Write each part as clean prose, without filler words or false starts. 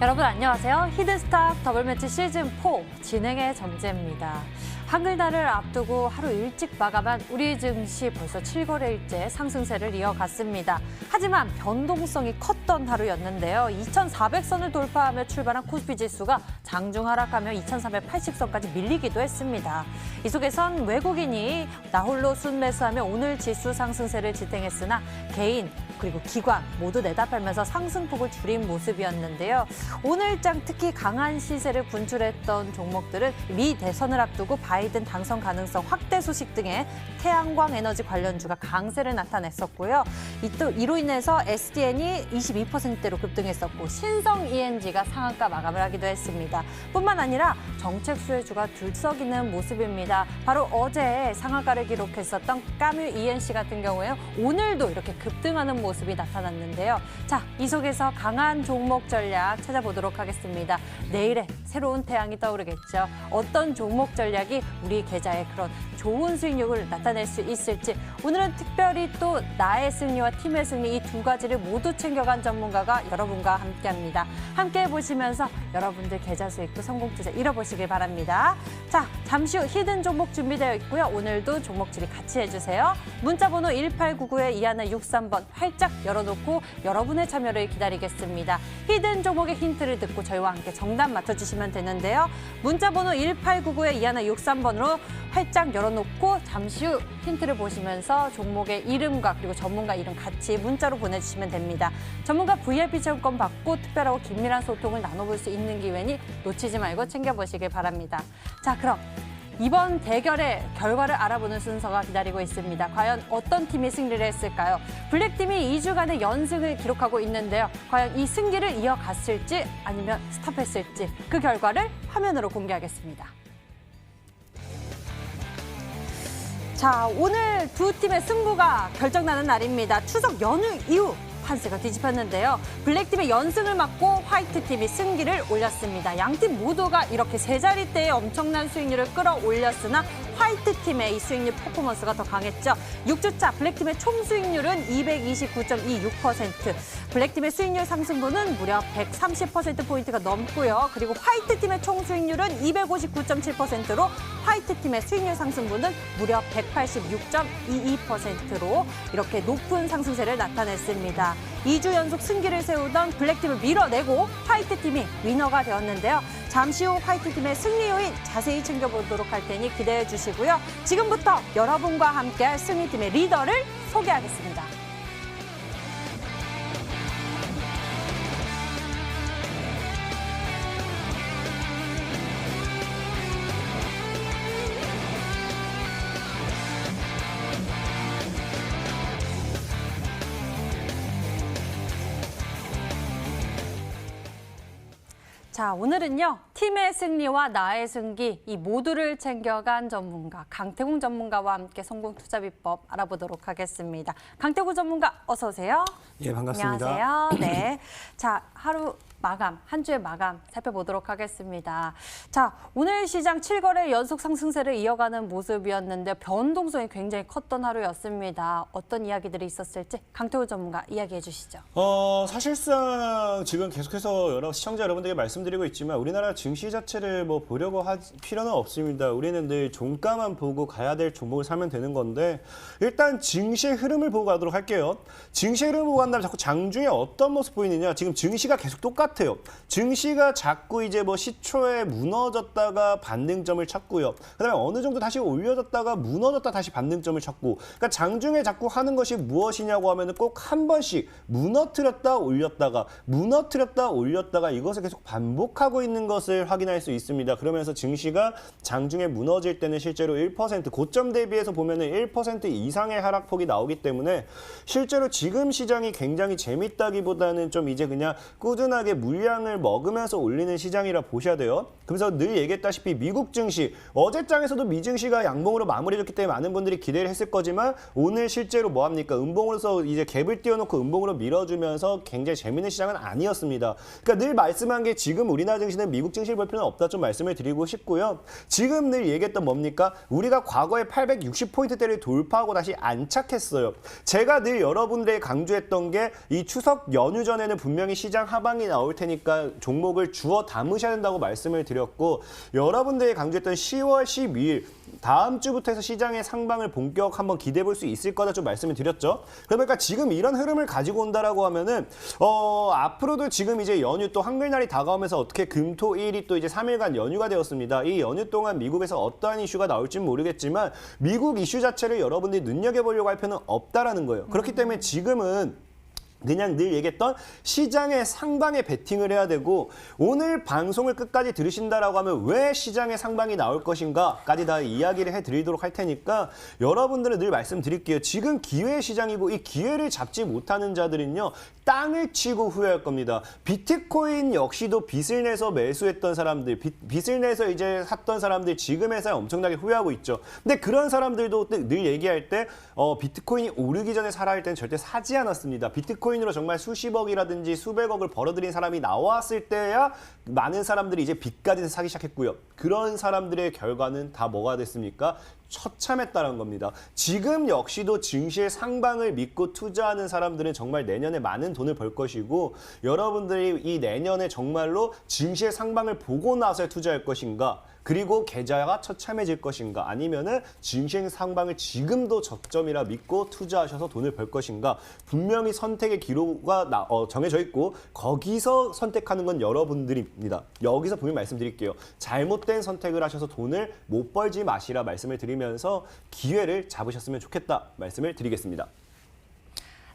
여러분 안녕하세요. 히든스탁 더블매치 시즌4 진행의 정재입니다. 한글날을 앞두고 하루 일찍 마감한 우리 증시 벌써 7거래일째 상승세를 이어갔습니다. 하지만 변동성이 컸던 하루였는데요. 2,400선을 돌파하며 출발한 코스피 지수가 장중 하락하며 2,380선까지 밀리기도 했습니다. 이 속에선 외국인이 나홀로 순매수하며 오늘 지수 상승세를 지탱했으나 개인 그리고 기관 모두 내다팔면서 상승폭을 줄인 모습이었는데요. 오늘장 특히 강한 시세를 분출했던 종목들은 미 대선을 앞두고 바이든 당선 가능성 확대 소식 등의 태양광 에너지 관련주가 강세를 나타냈었고요. 이로 인해서 SDN이 22%대로 급등했었고 신성 ENG가 상한가 마감을 하기도 했습니다. 뿐만 아니라 정책 수혜주가 들썩이는 모습입니다. 바로 어제 상한가를 기록했었던 까뮤 ENC 같은 경우에 오늘도 이렇게 급등하는 모습이 나타났는데요. 자, 이 속에서 강한 종목 전략 찾아보도록 하겠습니다. 내일에 새로운 태양이 떠오르겠죠. 어떤 종목 전략이 우리 계좌에 그런 좋은 수익률을 나타낼 수 있을지 오늘은 특별히 또 나의 승리와 팀의 승리 이 두 가지를 모두 챙겨간 전문가가 여러분과 함께합니다. 함께 해보시면서 여러분들 계좌 수익도 성공 투자 이뤄보시길 바랍니다. 자, 잠시 후 히든 종목 준비되어 있고요. 오늘도 종목 질의 같이 해주세요. 문자번호 1899-2163번 활짝 열어놓고 여러분의 참여를 기다리겠습니다. 히든 종목의 힌트를 듣고 저희와 함께 정답 맞춰주시면 되는데요. 문자번호 1899-2163번으로 활짝 열어놓고 잠시 후 힌트를 보시면서 종목의 이름과 그리고 전문가 이름 같이 문자로 보내주시면 됩니다. 전문가 VIP 체험권 받고 특별하고 긴밀한 소통을 나눠볼 수 있는 기회니 놓치지 말고 챙겨보시길 바랍니다. 자, 그럼 이번 대결의 결과를 알아보는 순서가 기다리고 있습니다. 과연 어떤 팀이 승리를 했을까요? 블랙팀이 2주간의 연승을 기록하고 있는데요. 과연 이 승기를 이어갔을지 아니면 스탑했을지 그 결과를 화면으로 공개하겠습니다. 자, 오늘 두 팀의 승부가 결정나는 날입니다. 추석 연휴 이후 판세가 뒤집혔는데요. 블랙팀의 연승을 막고 화이트팀이 승기를 올렸습니다. 양팀 모두가 이렇게 세 자릿대의 엄청난 수익률을 끌어올렸으나 화이트팀의 이 수익률 퍼포먼스가 더 강했죠. 6주차 블랙팀의 총 수익률은 229.26%. 블랙팀의 수익률 상승분은 무려 130%포인트가 넘고요. 그리고 화이트팀의 총 수익률은 259.7%로 화이트팀의 수익률 상승분은 무려 186.22%로 이렇게 높은 상승세를 나타냈습니다. 2주 연속 승기를 세우던 블랙팀을 밀어내고 화이트팀이 위너가 되었는데요. 잠시 후 화이트팀의 승리 요인 자세히 챙겨보도록 할 테니 기대해 주시고요. 지금부터 여러분과 함께할 승리팀의 리더를 소개하겠습니다. 자, 오늘은요. 팀의 승리와 나의 승기 이 모두를 챙겨간 전문가 강태공 전문가와 함께 성공 투자 비법 알아보도록 하겠습니다. 강태공 전문가 어서 오세요. 예, 반갑습니다. 안녕하세요. 네. 자, 하루 마감, 한 주의 마감 살펴보도록 하겠습니다. 자, 오늘 시장 7거래 연속 상승세를 이어가는 모습이었는데 변동성이 굉장히 컸던 하루였습니다. 어떤 이야기들이 있었을지 강태호 전문가 이야기해 주시죠. 사실상 지금 계속해서 여러 시청자 여러분들에게 말씀드리고 있지만 우리나라 증시 자체를 뭐 보려고 할 필요는 없습니다. 우리는 늘 종가만 보고 가야 될 종목을 사면 되는 건데 일단 증시의 흐름을 보고 가도록 할게요. 증시의 흐름을 보고 간다면 자꾸 장중에 어떤 모습 보이느냐. 지금 증시가 계속 똑같아요. 증시가 자꾸 이제 뭐 시초에 무너졌다가 반등점을 찾고요. 그다음에 어느 정도 다시 올려졌다가 무너졌다 다시 반등점을 찾고. 그러니까 장중에 자꾸 하는 것이 무엇이냐고 하면은 꼭 한 번씩 무너뜨렸다 올렸다가 무너뜨렸다 올렸다가 이것을 계속 반복하고 있는 것을 확인할 수 있습니다. 그러면서 증시가 장중에 무너질 때는 실제로 1% 고점 대비해서 보면은 1% 이상의 하락폭이 나오기 때문에 실제로 지금 시장이 굉장히 재밌다기보다는 좀 이제 그냥 꾸준하게 물량을 먹으면서 올리는 시장이라 보셔야 돼요. 그래서 늘 얘기했다시피 미국 증시, 어제 장에서도 미 증시가 양봉으로 마무리됐기 때문에 많은 분들이 기대를 했을 거지만 오늘 실제로 뭐합니까? 음봉으로서 이제 갭을 띄워놓고 음봉으로 밀어주면서 굉장히 재밌는 시장은 아니었습니다. 그러니까 늘 말씀한 게 지금 우리나라 증시는 미국 증시 신경질 볼 필요는 없다 좀 말씀을 드리고 싶고요. 지금 늘 얘기했던 뭡니까? 우리가 과거에 860포인트대를 돌파하고 다시 안착했어요. 제가 늘 여러분들에게 강조했던 게 이 추석 연휴 전에는 분명히 시장 하방이 나올 테니까 종목을 주워 담으셔야 된다고 말씀을 드렸고, 여러분들이 강조했던 10월 12일 다음 주부터 해서 시장의 상방을 본격 한번 기대해 볼 수 있을 거다 좀 말씀을 드렸죠. 그러니까 지금 이런 흐름을 가지고 온다라고 하면은 앞으로도 지금 이제 연휴 또 한글날이 다가오면서 어떻게 금, 토, 일이 또 이제 3일간 연휴가 되었습니다. 이 연휴 동안 미국에서 어떠한 이슈가 나올지는 모르겠지만 미국 이슈 자체를 여러분들이 눈여겨보려고 할 필요는 없다라는 거예요. 그렇기 때문에 지금은 그냥 늘 얘기했던 시장의 상방에 베팅을 해야 되고, 오늘 방송을 끝까지 들으신다라고 하면 왜 시장의 상방이 나올 것인가까지 다 이야기를 해드리도록 할 테니까 여러분들은 늘 말씀드릴게요. 지금 기회의 시장이고 이 기회를 잡지 못하는 자들은요, 땅을 치고 후회할 겁니다. 비트코인 역시도 빚을 내서 매수했던 사람들, 빚을 내서 이제 샀던 사람들 지금에서야 엄청나게 후회하고 있죠. 근데 그런 사람들도 늘 얘기할 때 비트코인이 오르기 전에 사라 할 때는 절대 사지 않았습니다. 비트코인으로 정말 수십억이라든지 수백억을 벌어들인 사람이 나왔을 때야 많은 사람들이 이제 빚까지 사기 시작했고요. 그런 사람들의 결과는 다 뭐가 됐습니까? 처참했다는 겁니다. 지금 역시도 증시의 상방을 믿고 투자하는 사람들은 정말 내년에 많은 돈을 벌 것이고, 여러분들이 이 내년에 정말로 증시의 상방을 보고 나서 투자할 것인가, 그리고 계좌가 처참해질 것인가, 아니면은 증시의 상방을 지금도 저점이라 믿고 투자하셔서 돈을 벌 것인가, 분명히 선택의 기로가 정해져 있고 거기서 선택하는 건 여러분들입니다. 여기서 분명히 말씀드릴게요. 잘못된 선택을 하셔서 돈을 못 벌지 마시라 말씀을 드리면서 기회를 잡으셨으면 좋겠다 말씀을 드리겠습니다.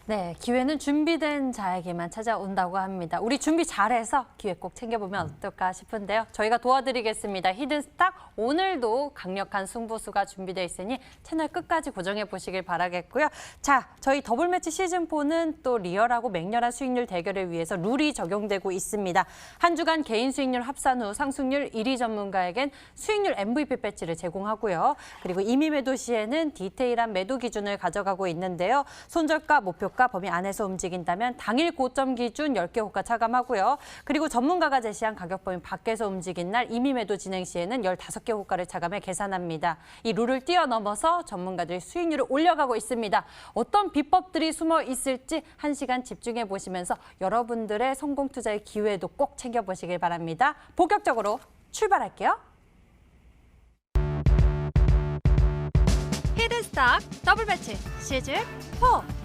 네, 기회는 준비된 자에게만 찾아온다고 합니다. 우리 준비 잘해서 기회 꼭 챙겨보면 어떨까 싶은데요. 저희가 도와드리겠습니다. 히든스탁 오늘도 강력한 승부수가 준비되어 있으니 채널 끝까지 고정해 보시길 바라겠고요. 자, 저희 더블매치 시즌4는 또 리얼하고 맹렬한 수익률 대결을 위해서 룰이 적용되고 있습니다. 한 주간 개인 수익률 합산 후 상승률 1위 전문가에겐 수익률 MVP 배지를 제공하고요. 그리고 임의 매도 시에는 디테일한 매도 기준을 가져가고 있는데요. 손절가, 목표 범위 안에서 움직인다면 당일 고점 기준 10개 호가 차감하고요. 그리고 전문가가 제시한 가격 범위 밖에서 움직인 날 임의 매도 진행 시에는 15개 호가를 차감해 계산합니다. 이 룰을 뛰어넘어서 전문가들이 수익률을 올려가고 있습니다. 어떤 비법들이 숨어 있을지 1시간 집중해 보시면서 여러분들의 성공 투자의 기회도 꼭 챙겨보시길 바랍니다. 본격적으로 출발할게요. 히든스탁 더블매치 시즌4.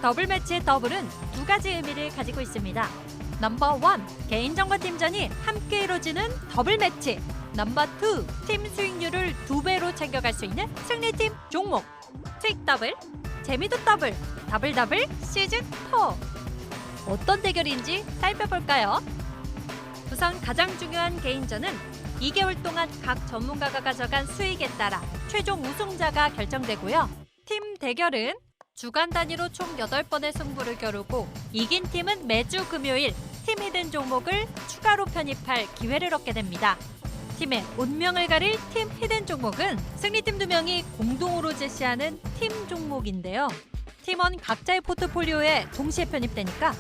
더블매치의 더블은 두 가지 의미를 가지고 있습니다. 넘버 1, 개인정보팀전이 함께 이루어지는 더블매치. 넘버 2, 팀 수익률을 2배로 챙겨갈 수 있는 승리팀 종목. 수익 더블, 재미도 더블, 더블 시즌4. 어떤 대결인지 살펴볼까요? 우선 가장 중요한 개인전은 2개월 동안 각 전문가가 가져간 수익에 따라 최종 우승자가 결정되고요. 팀 대결은 주간 단위로 총 8번의 승부를 겨루고 이긴 팀은 매주 금요일 팀 히든 종목을 추가로 편입할 기회를 얻게 됩니다. 팀의 운명을 가릴 팀 히든 종목은 승리팀 2명이 공동으로 제시하는 팀 종목인데요. 팀원 각자의 포트폴리오에 동시에 편입되니까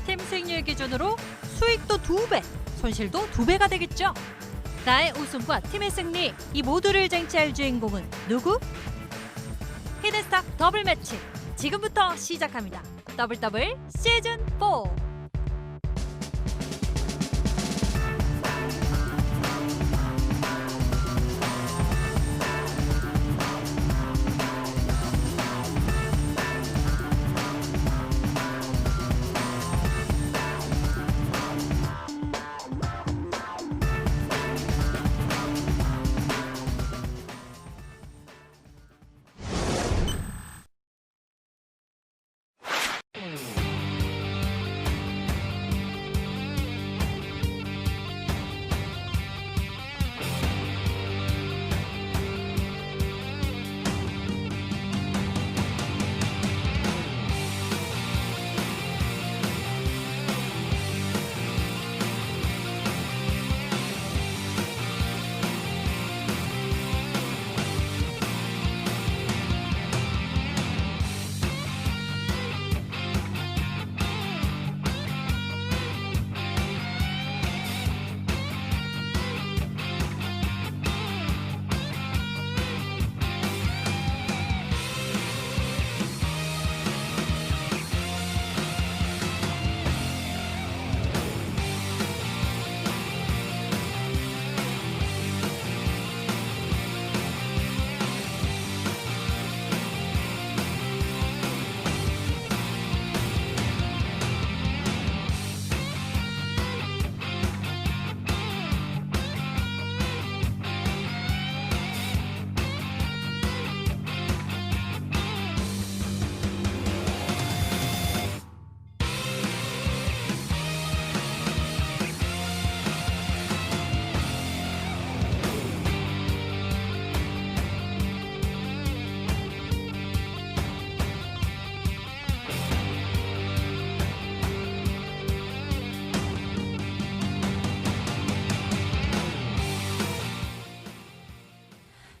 팀 수익률 기준으로 수익도 2배, 손실도 2배가 되겠죠. 나의 우승과 팀의 승리, 이 모두를 쟁취할 주인공은 누구? 히든스탁 더블매치 지금부터 시작합니다. 더블 시즌4.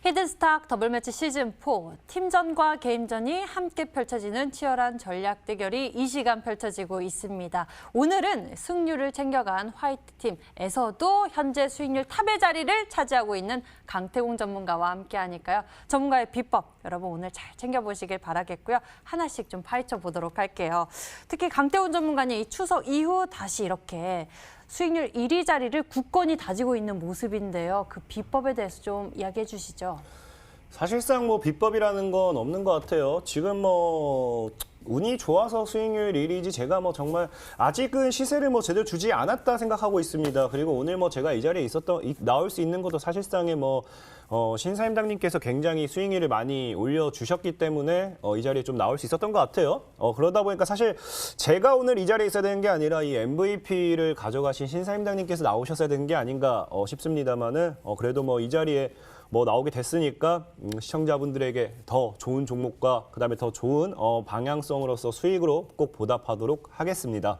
히든스탁 더블매치 시즌4 팀전과 개인전이 함께 펼쳐지는 치열한 전략 대결이 이 시간 펼쳐지고 있습니다. 오늘은 승률을 챙겨간 화이트팀에서도 현재 수익률 탑의 자리를 차지하고 있는 강태공 전문가와 함께하니까요. 전문가의 비법 여러분 오늘 잘 챙겨보시길 바라겠고요. 하나씩 좀 파헤쳐 보도록 할게요. 특히 강태공 전문가님 이 추석 이후 다시 이렇게 수익률 1위 자리를 굳건히 다지고 있는 모습인데요. 그 비법에 대해서 좀 이야기해 주시죠. 사실상 뭐 비법이라는 건 없는 것 같아요. 지금 뭐 운이 좋아서 수익률 1위지 제가 뭐 정말 아직은 시세를 뭐 제대로 주지 않았다 생각하고 있습니다. 그리고 오늘 뭐 제가 이 자리에 나올 수 있는 것도 사실상의 뭐 신사임당님께서 굉장히 수익률을 많이 올려주셨기 때문에 이 자리에 좀 나올 수 있었던 것 같아요. 그러다 보니까 사실 제가 오늘 이 자리에 있어야 되는 게 아니라 이 MVP를 가져가신 신사임당님께서 나오셨어야 되는 게 아닌가 싶습니다만은 그래도 뭐 이 자리에 뭐 나오게 됐으니까 시청자분들에게 더 좋은 종목과 그다음에 더 좋은 방향성으로서 수익으로 꼭 보답하도록 하겠습니다.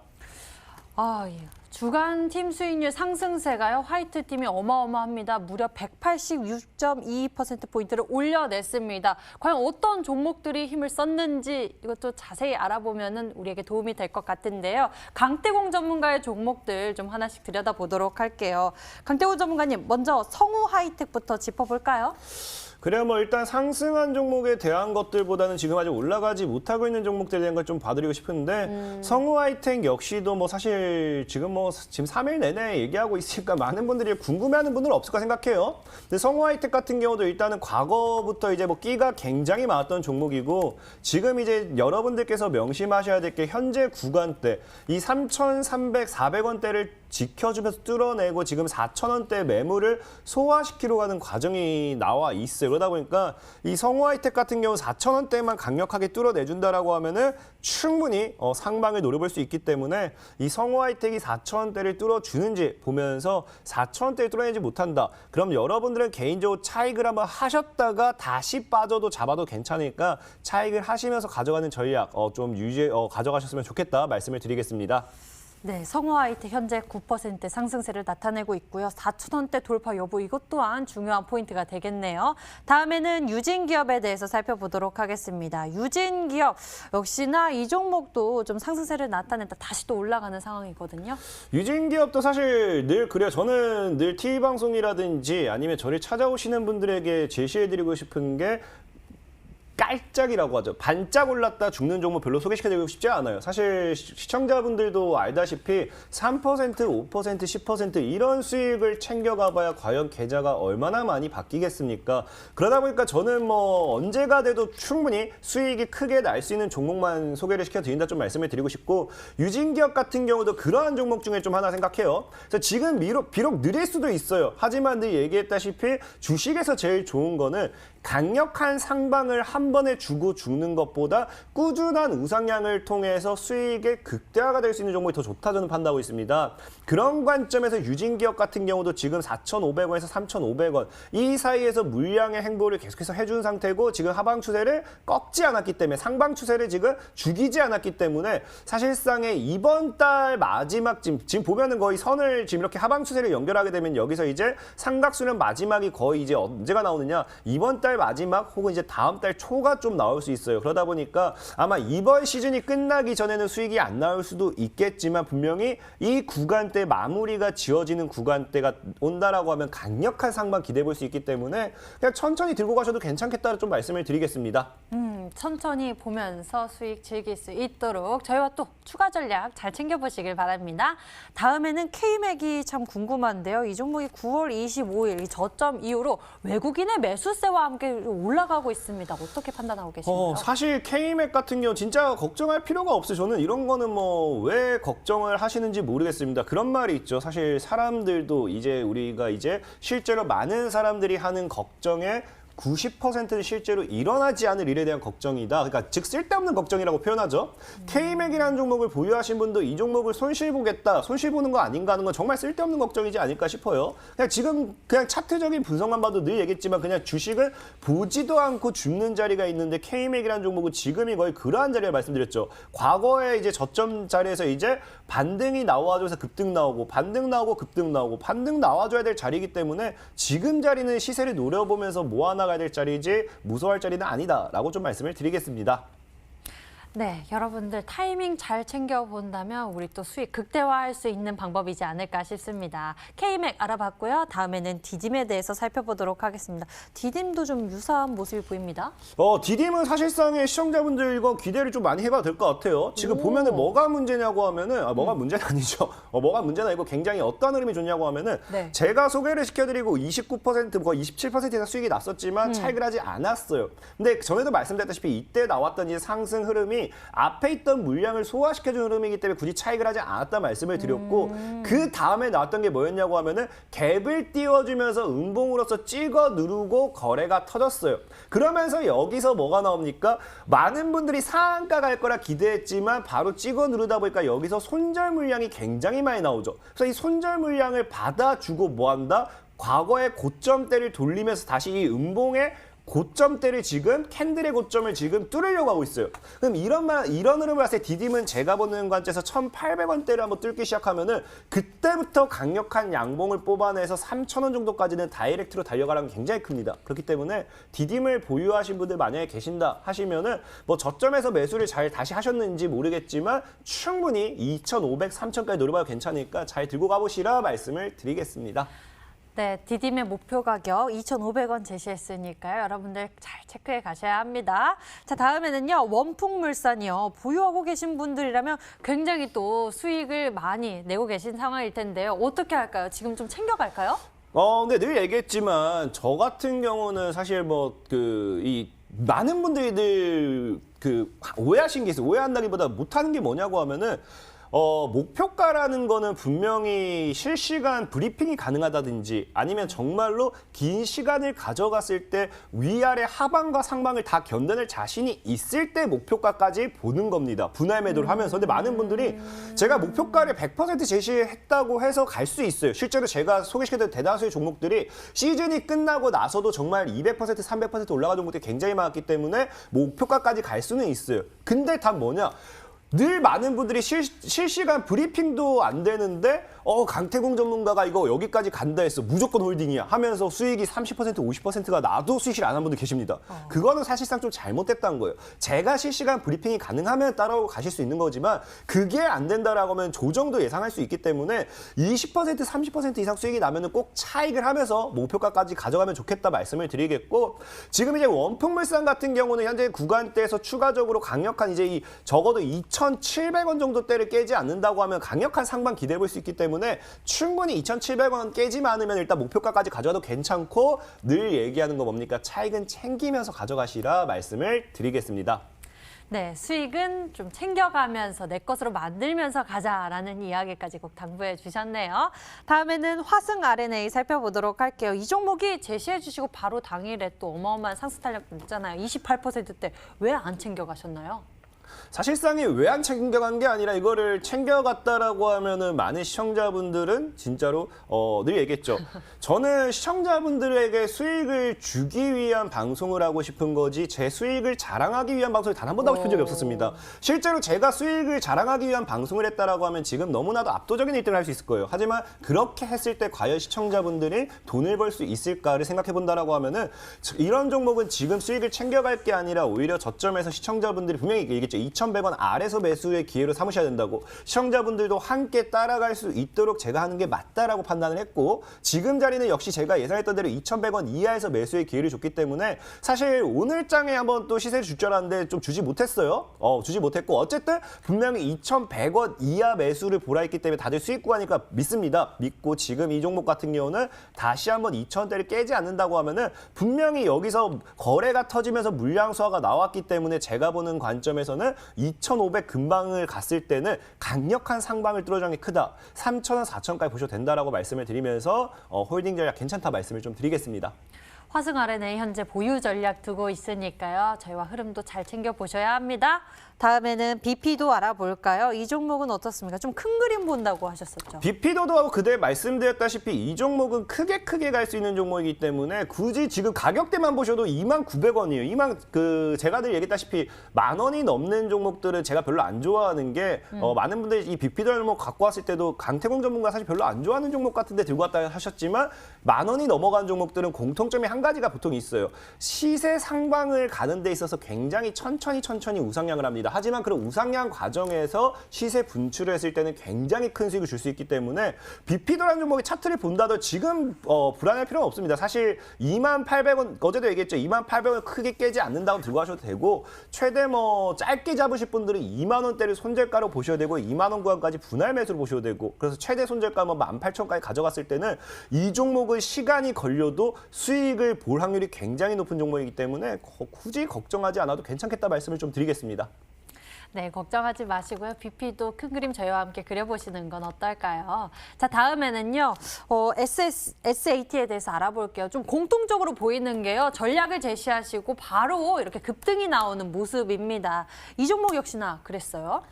예. 주간 팀 수익률 상승세가요. 화이트 팀이 어마어마합니다. 무려 186.22%포인트를 올려냈습니다. 과연 어떤 종목들이 힘을 썼는지 이것도 자세히 알아보면 우리에게 도움이 될 것 같은데요. 강태공 전문가의 종목들 좀 하나씩 들여다보도록 할게요. 강태공 전문가님, 먼저 성우 하이텍부터 짚어볼까요? 그래요. 뭐 일단 상승한 종목에 대한 것들보다는 지금 아직 올라가지 못하고 있는 종목들에 대한 걸 좀 봐드리고 싶은데 성우 하이텍 역시도 뭐 사실 지금 3일 내내 얘기하고 있으니까 많은 분들이 궁금해하는 분들은 없을까 생각해요. 근데 성우 하이텍 같은 경우도 일단은 과거부터 이제 뭐 끼가 굉장히 많았던 종목이고 지금 이제 여러분들께서 명심하셔야 될 게 현재 구간대 이 3,300, 400원대를 지켜주면서 뚫어내고 지금 4,000원대 매물을 소화시키러 가는 과정이 나와 있어요. 그러다 보니까 이 성우 하이텍 같은 경우 4,000원대만 강력하게 뚫어내준다라고 하면은 충분히 상방을 노려볼 수 있기 때문에 이 성우 하이텍이 4,000원대를 뚫어주는지 보면서 4,000원대를 뚫어내지 못한다. 그럼 여러분들은 개인적으로 차익을 한번 하셨다가 다시 빠져도 잡아도 괜찮으니까 차익을 하시면서 가져가는 전략 좀 가져가셨으면 좋겠다 말씀을 드리겠습니다. 네, 성우 하이텍 현재 9% 상승세를 나타내고 있고요. 4,000원대 돌파 여부 이것 또한 중요한 포인트가 되겠네요. 다음에는 유진기업에 대해서 살펴보도록 하겠습니다. 유진기업 역시나 이 종목도 좀 상승세를 나타냈다 다시 또 올라가는 상황이거든요. 유진기업도 사실 늘 그래요. 저는 늘 TV방송이라든지 아니면 저를 찾아오시는 분들에게 제시해드리고 싶은 게 깔짝이라고 하죠. 반짝 올랐다 죽는 종목 별로 소개시켜드리고 싶지 않아요. 사실 시청자분들도 알다시피 3%, 5%, 10% 이런 수익을 챙겨가봐야 과연 계좌가 얼마나 많이 바뀌겠습니까? 그러다 보니까 저는 뭐 언제가 돼도 충분히 수익이 크게 날 수 있는 종목만 소개를 시켜드린다 좀 말씀을 드리고 싶고 유진기업 같은 경우도 그러한 종목 중에 좀 하나 생각해요. 그래서 지금 비록 느릴 수도 있어요. 하지만 늘 얘기했다시피 주식에서 제일 좋은 거는 강력한 상방을 한 번에 주고 죽는 것보다 꾸준한 우상향을 통해서 수익의 극대화가 될 수 있는 종목이 더 좋다 저는 판단하고 있습니다. 그런 관점에서 유진기업 같은 경우도 지금 4,500원에서 3,500원 이 사이에서 물량의 행보를 계속해서 해준 상태고 지금 하방 추세를 꺾지 않았기 때문에 상방 추세를 지금 죽이지 않았기 때문에 사실상의 이번 달 마지막 지금 보면은 거의 선을 지금 이렇게 하방 추세를 연결하게 되면 여기서 이제 삼각수렴 마지막이 거의 이제 언제가 나오느냐 이번 달 마지막 혹은 이제 다음 달 초가 좀 나올 수 있어요. 그러다 보니까 아마 이번 시즌이 끝나기 전에는 수익이 안 나올 수도 있겠지만 분명히 이 구간대 마무리가 지어지는 구간대가 온다라고 하면 강력한 상방 기대해 볼 수 있기 때문에 그냥 천천히 들고 가셔도 괜찮겠다는 좀 말씀을 드리겠습니다. 천천히 보면서 수익 즐길 수 있도록 저희와 또 추가 전략 잘 챙겨보시길 바랍니다. 다음에는 K맥이 참 궁금한데요. 이 종목이 9월 25일 이 저점 이후로 외국인의 매수세와 함께 올라가고 있습니다. 어떻게 판단하고 계신가요? 사실 K맥 같은 경우 진짜 걱정할 필요가 없어요. 저는 이런 거는 뭐 왜 걱정을 하시는지 모르겠습니다. 그런 말이 있죠. 사실 사람들도 우리가 실제로 많은 사람들이 하는 걱정에 90%는 실제로 일어나지 않을 일에 대한 걱정이다. 그러니까 즉 쓸데없는 걱정이라고 표현하죠. K맥이라는 종목을 보유하신 분도 이 종목을 손실 보겠다, 손실 보는 거 아닌가 하는 건 정말 쓸데없는 걱정이지 않을까 싶어요. 그냥 지금 그냥 차트적인 분석만 봐도 늘 얘기했지만 그냥 주식을 보지도 않고 죽는 자리가 있는데 K맥이라는 종목은 지금이 거의 그러한 자리를 말씀드렸죠. 과거에 이제 저점 자리에서 이제 반등이 나와줘서 급등 나오고 반등 나오고 급등 나오고 반등 나와줘야 될 자리이기 때문에 지금 자리는 시세를 노려보면서 모아나가야 될 자리이지 무서워할 자리는 아니다라고 좀 말씀을 드리겠습니다. 네, 여러분들 타이밍 잘 챙겨본다면 우리 또 수익 극대화할 수 있는 방법이지 않을까 싶습니다. K맥 알아봤고요. 다음에는 디딤에 대해서 살펴보도록 하겠습니다. 디딤도 좀 유사한 모습이 보입니다. 디딤은 사실상의 시청자분들과 기대를 좀 많이 해봐도 될 것 같아요. 지금 보면은 뭐가 문제냐고 하면은, 뭐가 문제는 아니죠. 뭐가 문제는 아니고 굉장히 어떤 흐름이 좋냐고 하면은 네. 제가 소개를 시켜드리고 29%, 거의 27% 이상 수익이 났었지만 차익을 하지 않았어요. 근데 전에도 말씀드렸다시피 이때 나왔던 이 상승 흐름이 앞에 있던 물량을 소화시켜준 흐름이기 때문에 굳이 차익을 하지 않았다 말씀을 드렸고 그 다음에 나왔던 게 뭐였냐고 하면은 갭을 띄워주면서 음봉으로서 찍어 누르고 거래가 터졌어요. 그러면서 여기서 뭐가 나옵니까? 많은 분들이 상한가 갈 거라 기대했지만 바로 찍어 누르다 보니까 여기서 손절 물량이 굉장히 많이 나오죠. 그래서 이 손절 물량을 받아주고 뭐한다? 과거의 고점대를 돌리면서 다시 이 음봉의 고점대를 지금 캔들의 고점을 지금 뚫으려고 하고 있어요. 그럼 이런 흐름을 봤을 때 디딤은 제가 보는 관점에서 1,800원대를 한번 뚫기 시작하면은 그때부터 강력한 양봉을 뽑아내서 3,000원 정도까지는 다이렉트로 달려가라는 게 굉장히 큽니다. 그렇기 때문에 디딤을 보유하신 분들 만약에 계신다 하시면은 뭐 저점에서 매수를 잘 다시 하셨는지 모르겠지만 충분히 2,500, 3,000까지 노려봐도 괜찮으니까 잘 들고 가보시라 말씀을 드리겠습니다. 네, 디딤의 목표 가격 2,500원 제시했으니까요. 여러분들 잘 체크해 가셔야 합니다. 자, 다음에는요. 원풍물산이요. 보유하고 계신 분들이라면 굉장히 또 수익을 많이 내고 계신 상황일 텐데요. 어떻게 할까요? 지금 좀 챙겨갈까요? 근데 늘 얘기했지만 저 같은 경우는 사실 많은 분들이 오해하신 게 있어요. 오해한다기보다 못하는 게 뭐냐고 하면은 목표가라는 거는 분명히 실시간 브리핑이 가능하다든지 아니면 정말로 긴 시간을 가져갔을 때 위아래 하방과 상방을 다 견뎌낼 자신이 있을 때 목표가까지 보는 겁니다. 분할 매도를 하면서. 근데 많은 분들이 제가 목표가를 100% 제시했다고 해서 갈 수 있어요. 실제로 제가 소개시켜드린 대다수의 종목들이 시즌이 끝나고 나서도 정말 200%, 300% 올라간 종목들이 굉장히 많았기 때문에 목표가까지 갈 수는 있어요. 근데 단 뭐냐? 늘 많은 분들이 실시간 브리핑도 안 되는데 강태공 전문가가 이거 여기까지 간다 했어. 무조건 홀딩이야 하면서 수익이 30%, 50%가 나도 수익을 안 한 분들 계십니다. 그거는 사실상 좀 잘못됐다는 거예요. 제가 실시간 브리핑이 가능하면 따라오고 가실 수 있는 거지만 그게 안 된다라고 하면 조정도 예상할 수 있기 때문에 20%, 30% 이상 수익이 나면은 꼭 차익을 하면서 목표가까지 가져가면 좋겠다 말씀을 드리겠고 지금 이제 원풍물산 같은 경우는 현재 구간대에서 추가적으로 강력한 이제 적어도 2,700원 정도대를 깨지 않는다고 하면 강력한 상방 기대해 볼 수 있기 때문에 충분히 2,700원 깨지만 않으면 일단 목표가까지 가져가도 괜찮고 늘 얘기하는 거 뭡니까? 차익은 챙기면서 가져가시라 말씀을 드리겠습니다. 네, 수익은 좀 챙겨가면서 내 것으로 만들면서 가자라는 이야기까지 꼭 당부해 주셨네요. 다음에는 화승 R&A 살펴보도록 할게요. 이 종목이 제시해 주시고 바로 당일에 또 어마어마한 상승 탄력 있잖아요. 28%대 왜 안 챙겨가셨나요? 사실상이 왜 안 챙겨간 게 아니라 이거를 챙겨갔다라고 하면은 많은 시청자분들은 진짜로 늘 얘기했죠. 저는 시청자분들에게 수익을 주기 위한 방송을 하고 싶은 거지 제 수익을 자랑하기 위한 방송을 단 한 번도 하고 싶은 적이 없었습니다. 실제로 제가 수익을 자랑하기 위한 방송을 했다라고 하면 지금 너무나도 압도적인 1등을 할 수 있을 거예요. 하지만 그렇게 했을 때 과연 시청자분들이 돈을 벌 수 있을까를 생각해 본다라고 하면은 이런 종목은 지금 수익을 챙겨갈 게 아니라 오히려 저점에서 시청자분들이 분명히 얘기했죠. 2,100원 아래서 매수의 기회로 삼으셔야 된다고. 시청자분들도 함께 따라갈 수 있도록 제가 하는 게 맞다라고 판단을 했고 지금 자리는 역시 제가 예상했던 대로 2,100원 이하에서 매수의 기회를 줬기 때문에 사실 오늘 장에 한번 또 시세를 줄 줄 알았는데 좀 주지 못했어요. 주지 못했고 어쨌든 분명히 2,100원 이하 매수를 보라 했기 때문에 다들 수익 구하니까 믿습니다. 믿고 지금 이 종목 같은 경우는 다시 한번 2,000원대를 깨지 않는다고 하면은 분명히 여기서 거래가 터지면서 물량 소화가 나왔기 때문에 제가 보는 관점에서는 2,500 근방을 갔을 때는 강력한 상방을 뚫어주는 게 크다. 3,000원, 4,000원까지 보셔도 된다라고 말씀을 드리면서 홀딩 전략 괜찮다 말씀을 좀 드리겠습니다. 화승 RNA 현재 보유 전략 두고 있으니까요. 저희와 흐름도 잘 챙겨보셔야 합니다. 다음에는 BP도 알아볼까요? 이 종목은 어떻습니까? 좀 큰 그림 본다고 하셨었죠. 비피도도 그때 말씀드렸다시피 이 종목은 크게 갈 수 있는 종목이기 때문에 굳이 지금 가격대만 보셔도 29,900원이에요. 제가 늘 얘기했다시피 10,000원이 넘는 종목들은 제가 별로 안 좋아하는 게 많은 분들이 이 비피도 종목 갖고 왔을 때도 강태공 전문가 사실 별로 안 좋아하는 종목 같은데 들고 왔다 하셨지만 10,000원이 넘어간 종목들은 공통점이 한 가지가 보통 있어요. 시세 상방을 가는 데 있어서 굉장히 천천히 우상향을 합니다. 하지만 그런 우상향 과정에서 시세 분출을 했을 때는 굉장히 큰 수익을 줄 수 있기 때문에 비피도라는 종목의 차트를 본다도 지금 불안할 필요는 없습니다. 사실 28,000원, 어제도 얘기했죠. 28,000원을 크게 깨지 않는다고 들고 가셔도 되고 최대 짧게 잡으실 분들은 20,000원대를 손절가로 보셔야 되고 20,000원 구간까지 분할 매수로 보셔도 되고 그래서 최대 손절가 18,000원까지 가져갔을 때는 이 종목은 시간이 걸려도 수익을 볼 확률이 굉장히 높은 종목이기 때문에 굳이 걱정하지 않아도 괜찮겠다 말씀을 좀 드리겠습니다. 네, 걱정하지 마시고요. BP도 큰 그림 저희와 함께 그려보시는 건 어떨까요? 자, 다음에는요. SAT에 대해서 알아볼게요. 좀 공통적으로 보이는 게요. 전략을 제시하시고 바로 이렇게 급등이 나오는 모습입니다. 이 종목 역시나 그랬어요.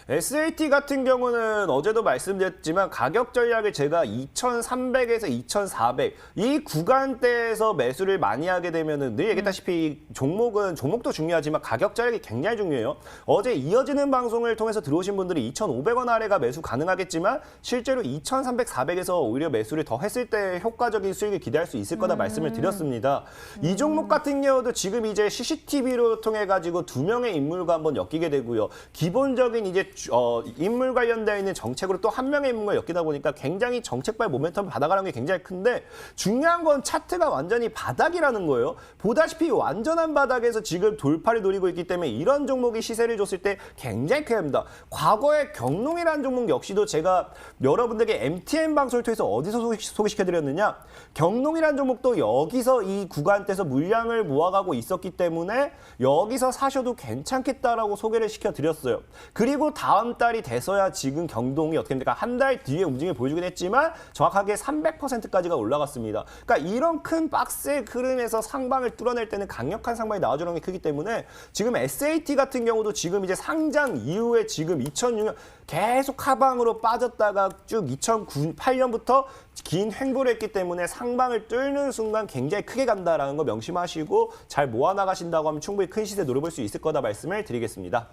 SAT 같은 경우는 어제도 말씀드렸지만 가격 전략을 제가 2,300에서 2,400 이 구간대에서 매수를 많이 하게 되면은 늘 얘기했다시피 종목도 중요하지만 가격 전략이 굉장히 중요해요. 어제 이어지는 방송을 통해서 들어오신 분들이 2,500원 아래가 매수 가능하겠지만 실제로 2,300, 400에서 오히려 매수를 더 했을 때 효과적인 수익을 기대할 수 있을 거다 말씀을 드렸습니다. 이 종목 같은 경우도 지금 이제 CCTV로 통해 가지고 2명의 인물과 한번 엮이게 되고요. 기본적인 이제 인물 관련되어 있는 정책으로 또 한 명의 인물과 엮이다 보니까 굉장히 정책발 모멘텀을 받아가는 게 굉장히 큰데 중요한 건 차트가 완전히 바닥이라는 거예요. 보다시피 완전한 바닥에서 지금 돌파를 노리고 있기 때문에 이런 종목이 시세를 줬을 때 굉장히 크게 합니다. 과거에 경농이라는 종목 역시도 제가 여러분들에게 MTN 방송을 통해서 어디서 소개시켜드렸느냐. 경농이라는 종목도 여기서 이 구간대에서 물량을 모아가고 있었기 때문에 여기서 사셔도 괜찮겠다라고 소개를 시켜드렸어요. 그리고 다음 달이 돼서야 지금 경동이 어떻게 됩니까? 한 달 뒤에 움직임을 보여주긴 했지만 정확하게 300%까지가 올라갔습니다. 그러니까 이런 큰 박스의 흐름에서 상방을 뚫어낼 때는 강력한 상방이 나와주는 게 크기 때문에 지금 SAT 같은 경우도 지금 이제 상장 이후에 지금 2006년 계속 하방으로 빠졌다가 쭉 2008년부터 긴 횡보를 했기 때문에 상방을 뚫는 순간 굉장히 크게 간다라는 거 명심하시고 잘 모아나가신다고 하면 충분히 큰 시세 노려볼 수 있을 거다 말씀을 드리겠습니다.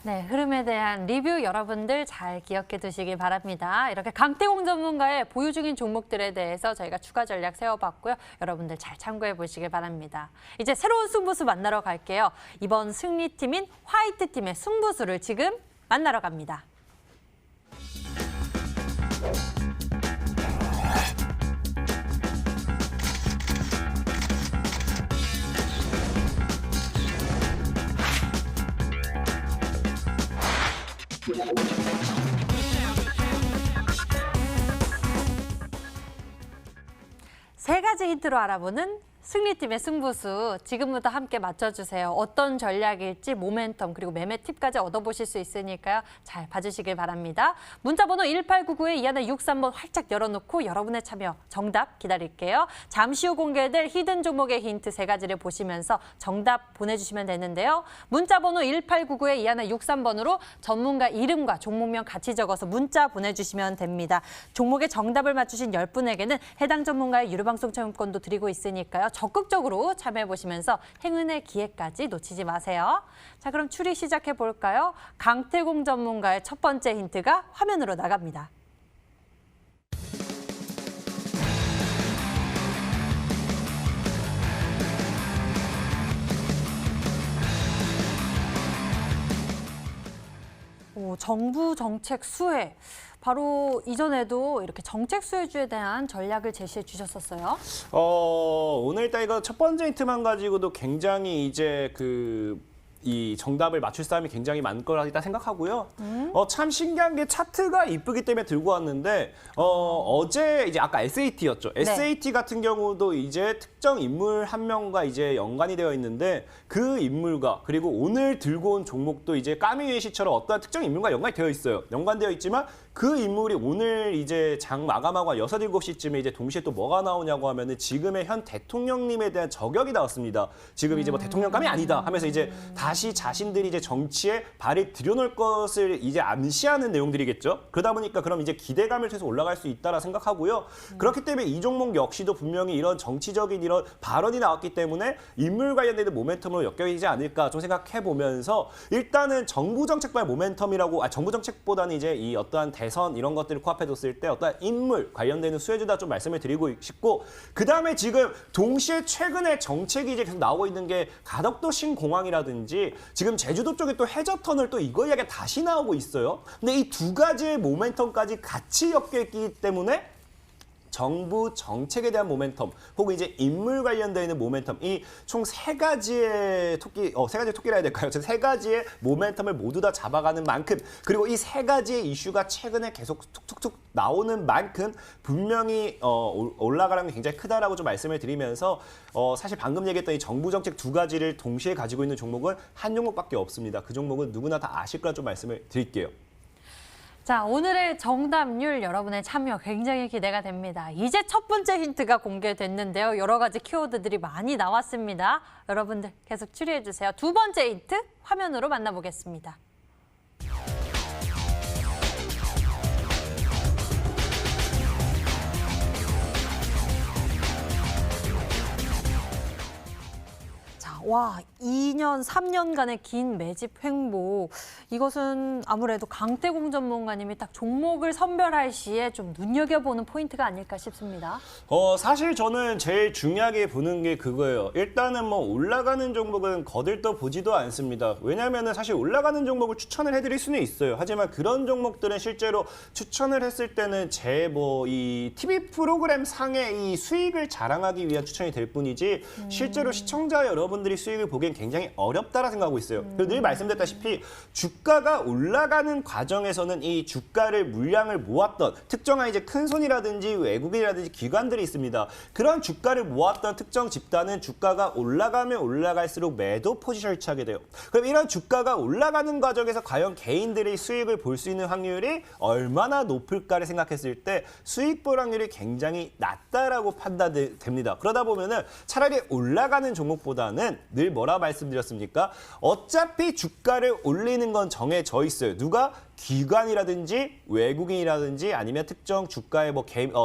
네, 흐름에 대한 리뷰 여러분들 잘 기억해 두시기 바랍니다. 이렇게 강태공 전문가의 보유 중인 종목들에 대해서 저희가 추가 전략 세워봤고요. 여러분들 잘 참고해 보시길 바랍니다. 이제 새로운 승부수 만나러 갈게요. 이번 승리팀인 화이트팀의 승부수를 지금 만나러 갑니다. 세 가지 힌트로 알아보는 승리팀의 승부수 지금부터 함께 맞춰주세요. 어떤 전략일지 모멘텀 그리고 매매 팁까지 얻어보실 수 있으니까요. 잘 봐주시길 바랍니다. 문자번호 1899에 이 안에 63번 활짝 열어놓고 여러분의 참여 정답 기다릴게요. 잠시 후 공개될 히든 종목의 힌트 세 가지를 보시면서 정답 보내주시면 되는데요. 문자번호 1899에 이 안에 63번으로 전문가 이름과 종목명 같이 적어서 문자 보내주시면 됩니다. 종목의 정답을 맞추신 10분에게는 해당 전문가의 유료방송 체험권도 드리고 있으니까요. 적극적으로 참여해보시면서 행운의 기회까지 놓치지 마세요. 자, 그럼 추리 시작해볼까요? 강태공 전문가의 첫 번째 힌트가 화면으로 나갑니다. 정부 정책 수혜. 바로 이전에도 이렇게 정책 수혜주에 대한 전략을 제시해 주셨었어요. 오늘 이거 첫 번째 힌트만 가지고도 굉장히 이제 이 정답을 맞출 사람이 굉장히 많을 거라고 생각하고요. 참 신기한 게 차트가 이쁘기 때문에 들고 왔는데 어제 이제 아까 SAT였죠. 네. SAT 같은 경우도 이제 특정 인물 한 명과 이제 연관이 되어 있는데 그 인물과 그리고 오늘 들고 온 종목도 이제 까미유의 시처럼 어떠한 특정 인물과 연관이 되어 있어요. 연관되어 있지만 그 인물이 오늘 이제 장 마감하고 6, 7시쯤에 이제 동시에 또 뭐가 나오냐고 하면은 지금의 현 대통령님에 대한 저격이 나왔습니다. 지금 이제 뭐 대통령감이 아니다 하면서 이제 다시 자신들이 이제 정치에 발을 들여놓을 것을 이제 암시하는 내용들이겠죠. 그러다 보니까 그럼 이제 기대감을 통해서 올라갈 수 있다라 생각하고요. 그렇기 때문에 이 종목 역시도 분명히 이런 정치적인 이런 발언이 나왔기 때문에 인물 관련된 모멘텀으로 엮여지지 않을까 좀 생각해 보면서 일단은 정부 정책발 모멘텀이라고 정부 정책보다는 이제 이 어떠한 대선 이런 것들을 코앞에 뒀을 때 어떤 인물 관련되는 수혜주다 좀 말씀을 드리고 싶고 그다음에 지금 동시에 최근에 정책이 이제 계속 나오고 있는 게 가덕도 신공항이라든지 지금 제주도 쪽에 또 해저터널 또 이거 이야기가 다시 나오고 있어요. 근데 이 두 가지의 모멘텀까지 같이 엮여 있기 때문에 정부 정책에 대한 모멘텀 혹은 이제 인물 관련되어 있는 모멘텀 이 총 세 가지의 토끼라 해야 될까요? 세 가지의 모멘텀을 모두 다 잡아가는 만큼 그리고 이 세 가지의 이슈가 최근에 계속 툭툭툭 나오는 만큼 분명히 올라가는 게 굉장히 크다라고 좀 말씀을 드리면서 사실 방금 얘기했던 이 정부 정책 두 가지를 동시에 가지고 있는 종목은 한 종목밖에 없습니다. 그 종목은 누구나 다 아실 거라 좀 말씀을 드릴게요. 자, 오늘의 정답률 여러분의 참여 굉장히 기대가 됩니다. 이제 첫 번째 힌트가 공개됐는데요. 여러 가지 키워드들이 많이 나왔습니다. 여러분들 계속 추리해 주세요. 두 번째 힌트 화면으로 만나보겠습니다. 와, 2년, 3년간의 긴 매집 횡보. 이것은 아무래도 강태공 전문가님이 딱 종목을 선별할 시에 좀 눈여겨보는 포인트가 아닐까 싶습니다. 사실 저는 제일 중요하게 보는 게 그거예요. 일단은 뭐 올라가는 종목은 거들떠 보지도 않습니다. 왜냐하면 사실 올라가는 종목을 추천을 해드릴 수는 있어요. 하지만 그런 종목들은 실제로 추천을 했을 때는 제 이 TV 프로그램 상의 이 수익을 자랑하기 위한 추천이 될 뿐이지 실제로 시청자 여러분들이 수익을 보기엔 굉장히 어렵다라 생각하고 있어요. 그리고 늘 말씀드렸다시피 주가가 올라가는 과정에서는 이 주가를 물량을 모았던 특정한 이제 큰 손이라든지 외국인이라든지 기관들이 있습니다. 그런 주가를 모았던 특정 집단은 주가가 올라가면 올라갈수록 매도 포지션을 취하게 돼요. 그럼 이런 주가가 올라가는 과정에서 과연 개인들이 수익을 볼 수 있는 확률이 얼마나 높을까를 생각했을 때 수익 볼 확률이 굉장히 낮다라고 판단됩니다. 그러다 보면은 차라리 올라가는 종목보다는 늘 뭐라 말씀드렸습니까? 어차피 주가를 올리는 건 정해져 있어요. 누가? 기관이라든지 외국인이라든지 아니면 특정 주가의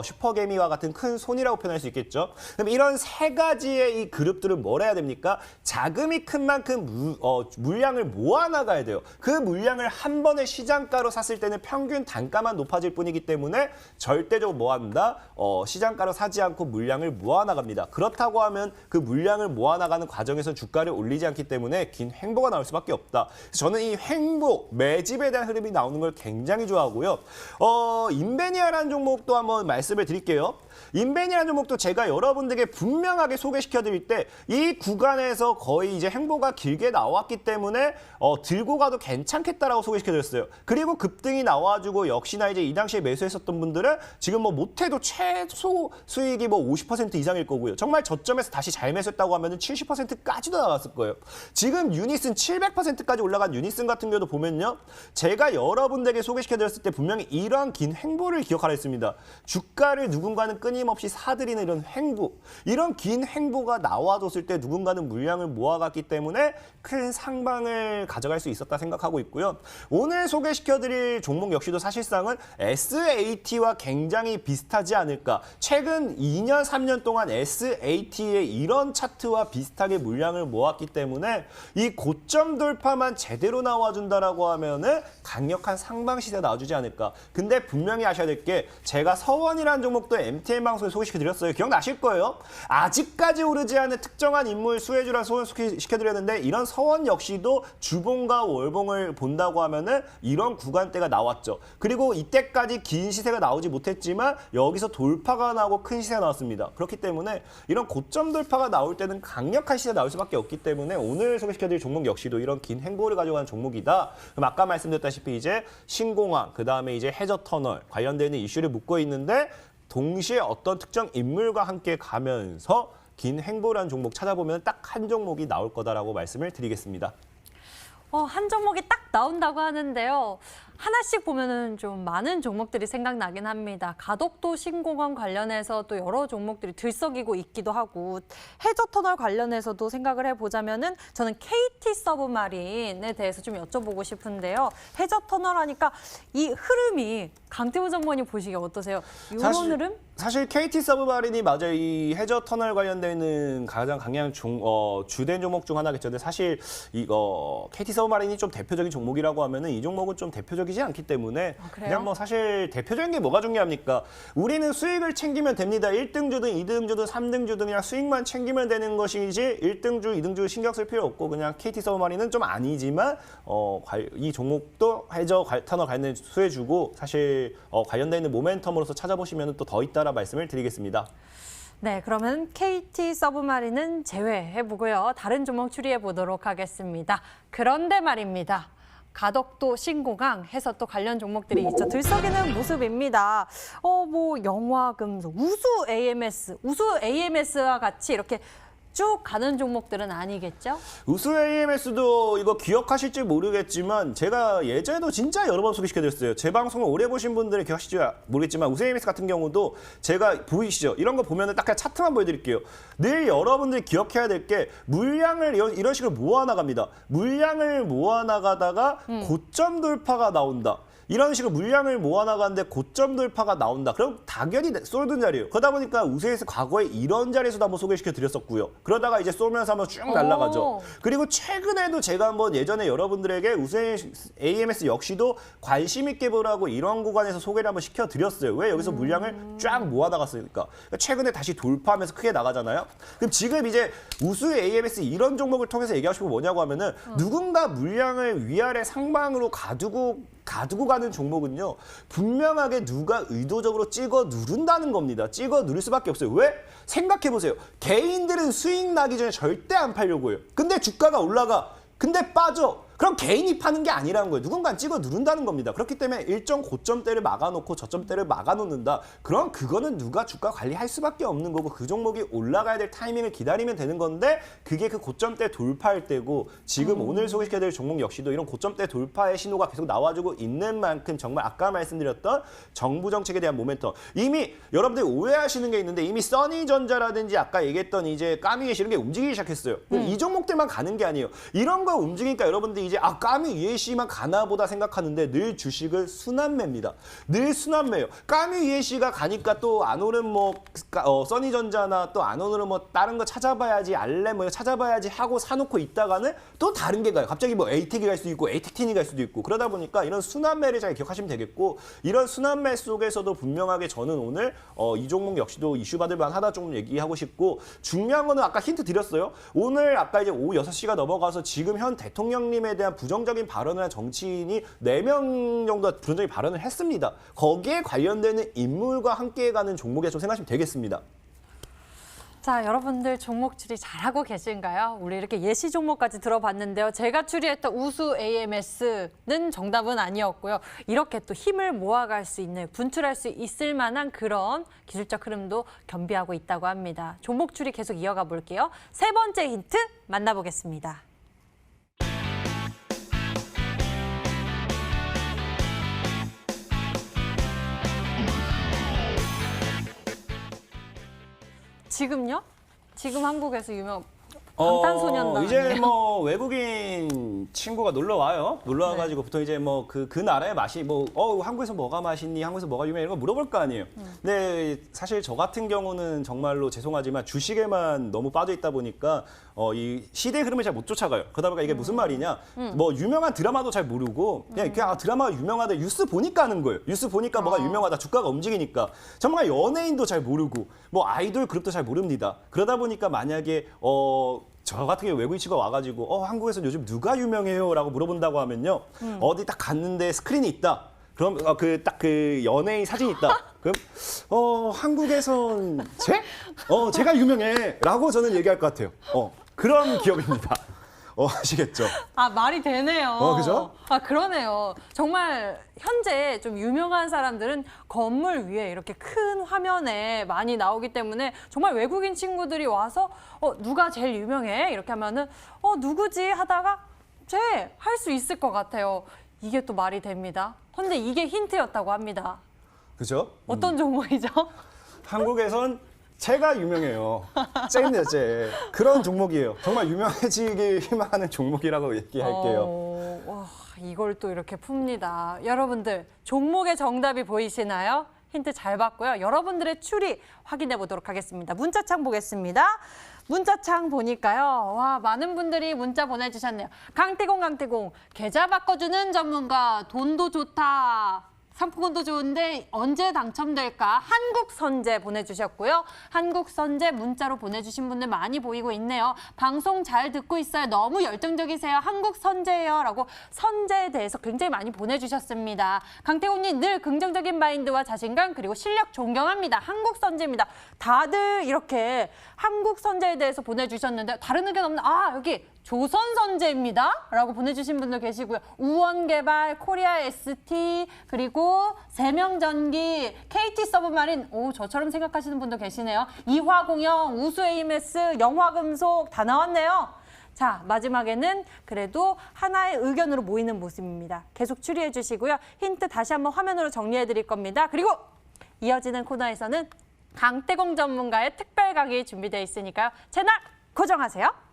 슈퍼개미와 같은 큰 손이라고 표현할 수 있겠죠. 그럼 이런 세 가지의 이 그룹들은 뭘 해야 됩니까? 자금이 큰 만큼 물량을 모아나가야 돼요. 그 물량을 한 번에 시장가로 샀을 때는 평균 단가만 높아질 뿐이기 때문에 절대적으로 뭐 한다? 시장가로 사지 않고 물량을 모아나갑니다. 그렇다고 하면 그 물량을 모아나가는 과정에서 주가를 올리지 않기 때문에 긴 횡보가 나올 수밖에 없다. 그래서 저는 이 횡보, 매집에 대한 흐름이 나오는 걸 굉장히 좋아하고요. 인베니아라는 종목도 한번 말씀을 드릴게요. 인베니아라는 종목도 제가 여러분들에게 분명하게 소개시켜 드릴 때 이 구간에서 거의 이제 횡보가 길게 나왔기 때문에 들고 가도 괜찮겠다라고 소개시켜 드렸어요. 그리고 급등이 나와주고 역시나 이제 이 당시에 매수했었던 분들은 지금 뭐 못해도 최소 수익이 뭐 50% 이상일 거고요. 정말 저점에서 다시 잘 매수했다고 하면은 70%까지도 나왔을 거예요. 지금 유니슨 700%까지 올라간 유니슨 같은 경우도 보면요. 제가 여러분들에게 소개시켜 드렸을 때 분명히 이러한 긴 횡보를 기억하라 했습니다. 주가를 누군가는 끊임없이 사들이는 이런 횡보, 이런 긴 횡보가 나와줬을 때 누군가는 물량을 모아갔기 때문에 큰 상방을 가져갈 수 있었다 생각하고 있고요. 오늘 소개시켜드릴 종목 역시도 사실상은 SAT와 굉장히 비슷하지 않을까. 최근 2년, 3년 동안 SAT의 이런 차트와 비슷하게 물량을 모았기 때문에 이 고점 돌파만 제대로 나와준다라고 하면은 강력한 상방 시세가 나와주지 않을까. 근데 분명히 아셔야 될 게 제가 서원이라는 종목도 MTN 방송에 소개시켜드렸어요. 기억나실 거예요. 아직까지 오르지 않은 특정한 인물 수혜주라 소개시켜드렸는데 이런 서원 역시도 주봉과 월봉을 본다고 하면은 이런 구간대가 나왔죠. 그리고 이때까지 긴 시세가 나오지 못했지만 여기서 돌파가 나오고 큰 시세가 나왔습니다. 그렇기 때문에 이런 고점 돌파가 나올 때는 강력한 시세가 나올 수밖에 없기 때문에 오늘 소개시켜드릴 종목 역시도 이런 긴 횡보를 가져가는 종목이다. 그럼 아까 말씀드렸다시피 이제 신공항, 그 다음에 이제 해저터널 관련되는 이슈를 묶고 있는데 동시에 어떤 특정 인물과 함께 가면서 긴 행보라는 종목 찾아보면 딱 한 종목이 나올 거다라고 말씀을 드리겠습니다. 한 종목이 딱 나온다고 하는데요. 하나씩 보면은 좀 많은 종목들이 생각나긴 합니다. 가덕도 신공항 관련해서 또 여러 종목들이 들썩이고 있기도 하고 해저터널 관련해서도 생각을 해보자면은 저는 KT 서브마린에 대해서 좀 여쭤보고 싶은데요. 해저터널 하니까 이 흐름이 강태호 전무님 보시기에 어떠세요? 이런 흐름? 사실 KT 서브마린이 맞아요. 이 해저 터널 관련되는 가장 강한 주된 종목 중 하나겠죠. 근데 사실 이거 KT 서브마린이 좀 대표적인 종목이라고 하면은 이 종목은 좀 대표적이지 않기 때문에 그냥 뭐 사실 대표적인 게 뭐가 중요합니까? 우리는 수익을 챙기면 됩니다. 1등 주든 2등 주든 3등 주든 그냥 수익만 챙기면 되는 것이지 1등 주, 2등 주 신경 쓸 필요 없고 그냥 KT 서브마린은 좀 아니지만 이 종목도 해저 터널 관련 수혜주고 사실 관련돼 있는 모멘텀으로서 찾아보시면 또 더 있다. 말씀을 드리겠습니다. 네, 그러면 KT 서브마린은 제외해보고요. 다른 종목 추리해 보도록 하겠습니다. 그런데 말입니다. 가덕도 신공항 해서 또 관련 종목들이 있죠. 들썩이는 모습입니다. 뭐 영화금속, 우수 AMS와 같이 이렇게 쭉 가는 종목들은 아니겠죠? 우수 AMS도 이거 기억하실지 모르겠지만 제가 예전에도 진짜 여러 번 소개시켜드렸어요. 제 방송을 오래 보신 분들은 기억하실지 모르겠지만 우수 AMS 같은 경우도 제가 보이시죠? 이런 거 보면 딱 그냥 차트만 보여드릴게요. 늘 여러분들이 기억해야 될 게 물량을 이런 식으로 모아나갑니다. 물량을 모아나가다가 고점 돌파가 나온다. 이런 식으로 물량을 모아나가는데 고점 돌파가 나온다. 그럼 당연히 쏠든 자리예요. 그러다 보니까 우세에서 과거에 이런 자리에서도 한번 소개시켜 드렸었고요. 그러다가 이제 쏘면서 한번 쭉 날아가죠. 그리고 최근에도 제가 한번 예전에 여러분들에게 우세 AMS 역시도 관심 있게 보라고 이런 구간에서 소개를 한번 시켜 드렸어요. 왜? 여기서 물량을 쫙 모아나갔으니까. 최근에 다시 돌파하면서 크게 나가잖아요. 그럼 지금 이제 우수 AMS 이런 종목을 통해서 얘기하고 싶은 거 뭐냐고 하면은 누군가 물량을 위아래 상방으로 가두고 가는 종목은요. 분명하게 누가 의도적으로 찍어 누른다는 겁니다. 찍어 누를 수밖에 없어요. 왜? 생각해보세요. 개인들은 수익 나기 전에 절대 안 팔려고 해요. 근데 주가가 올라가. 근데 빠져. 그럼 개인이 파는 게 아니라는 거예요. 누군가 찍어 누른다는 겁니다. 그렇기 때문에 일정 고점대를 막아놓고 저점대를 막아놓는다. 그럼 그거는 누가 주가 관리할 수밖에 없는 거고 그 종목이 올라가야 될 타이밍을 기다리면 되는 건데 그게 그 고점대 돌파할 때고 지금 오늘 소개시켜드릴 종목 역시도 이런 고점대 돌파의 신호가 계속 나와주고 있는 만큼 정말 아까 말씀드렸던 정부 정책에 대한 모멘텀 이미 여러분들이 오해하시는 게 있는데 이미 써니전자라든지 아까 얘기했던 이제 까미예시 이런 게 움직이기 시작했어요. 이 종목들만 가는 게 아니에요. 이런 거 움직이니까 여러분들이 이제 까미 EAC만 가나보다 생각하는데 늘 주식은 순환매입니다. 늘 순환매예요. 까미 EAC가 가니까 또 안 오른 뭐 써니전자나 또 안 오른 뭐 다른 거 찾아봐야지 알렘 뭐 찾아봐야지 하고 사놓고 있다가는 또 다른 게 가요. 갑자기 뭐 에이텍이 갈 수도 있고 에이텍틴이 갈 수도 있고 그러다 보니까 이런 순환매를 잘 기억하시면 되겠고 이런 순환매 속에서도 분명하게 저는 오늘 이 종목 역시도 이슈 받을 만하다 좀 얘기하고 싶고 중요한 거는 아까 힌트 드렸어요. 오늘 아까 이제 오후 6시가 넘어가서 지금 현 대통령님에 대한 부정적인 발언을 한 정치인이 4명 정도 부정적인 발언을 했습니다. 거기에 관련되는 인물과 함께 가는 종목에 좀 생각하시면 되겠습니다. 자, 여러분들 종목 추리 잘하고 계신가요? 우리 이렇게 예시 종목까지 들어봤는데요. 제가 추리했던 우수 AMS는 정답은 아니었고요. 이렇게 또 힘을 모아갈 수 있는, 분출할 수 있을 만한 그런 기술적 흐름도 겸비하고 있다고 합니다. 종목 추리 계속 이어가 볼게요. 세 번째 힌트 만나보겠습니다. 지금요? 지금 한국에서 유명 방탄소년단 이제 아니에요? 뭐 외국인 친구가 놀러 와요. 놀러 와가지고 보통 이제 뭐 그 나라의 맛이 뭐 한국에서 뭐가 맛있니? 한국에서 뭐가 유명해? 이런 거 물어볼 거 아니에요. 근데 사실 저 같은 경우는 정말로 죄송하지만 주식에만 너무 빠져 있다 보니까 이 시대 흐름을 잘 못 쫓아가요. 그러다 보니까 이게 무슨 말이냐? 뭐 유명한 드라마도 잘 모르고 그냥 드라마가 유명하다 뉴스 보니까 하는 거예요. 뉴스 보니까 뭐가 유명하다 주가가 움직이니까 정말 연예인도 잘 모르고 뭐 아이돌 그룹도 잘 모릅니다. 그러다 보니까 만약에 저 같은 경우 외국인 친구가 와가지고 한국에서 요즘 누가 유명해요? 라고 물어본다고 하면요. 어디 딱 갔는데 스크린이 있다. 그럼 그 연예인 사진이 있다. 그럼 한국에선 제가 유명해. 라고 저는 얘기할 것 같아요. 그런 기업입니다. 아시겠죠? 아, 말이 되네요. 그죠? 아, 그러네요. 정말 현재 좀 유명한 사람들은 건물 위에 이렇게 큰 화면에 많이 나오기 때문에 정말 외국인 친구들이 와서 누가 제일 유명해? 이렇게 하면은 누구지? 하다가 쟤 할 수 있을 것 같아요. 이게 또 말이 됩니다. 근데 이게 힌트였다고 합니다. 그죠? 어떤 종목이죠? 한국에선 제가 유명해요. 쟤입니다, 쟤. 그런 종목이에요. 정말 유명해지길 희망하는 종목이라고 얘기할게요. 와, 이걸 또 이렇게 풉니다. 여러분들, 종목의 정답이 보이시나요? 힌트 잘 봤고요. 여러분들의 추리 확인해 보도록 하겠습니다. 문자창 보겠습니다. 문자창 보니까요. 와, 많은 분들이 문자 보내주셨네요. 강태공, 계좌 바꿔주는 전문가, 돈도 좋다. 상품권도 좋은데 언제 당첨될까? 한국선제 보내주셨고요. 한국선제 문자로 보내주신 분들 많이 보이고 있네요. 방송 잘 듣고 있어요. 너무 열정적이세요. 한국선제예요. 라고 선제에 대해서 굉장히 많이 보내주셨습니다. 강태공님 늘 긍정적인 마인드와 자신감 그리고 실력 존경합니다. 한국선제입니다. 다들 이렇게 한국선제에 대해서 보내주셨는데 다른 의견 없나? 여기 조선선제입니다. 라고 보내주신 분들 계시고요. 우원개발, 코리아 ST, 그리고 세명전기, KT서브마린, 저처럼 생각하시는 분도 계시네요. 이화공영, 우수AMS, 영화금속 다 나왔네요. 자, 마지막에는 그래도 하나의 의견으로 모이는 모습입니다. 계속 추리해 주시고요. 힌트 다시 한번 화면으로 정리해 드릴 겁니다. 그리고 이어지는 코너에서는 강태공 전문가의 특별 강의 준비되어 있으니까요. 채널 고정하세요.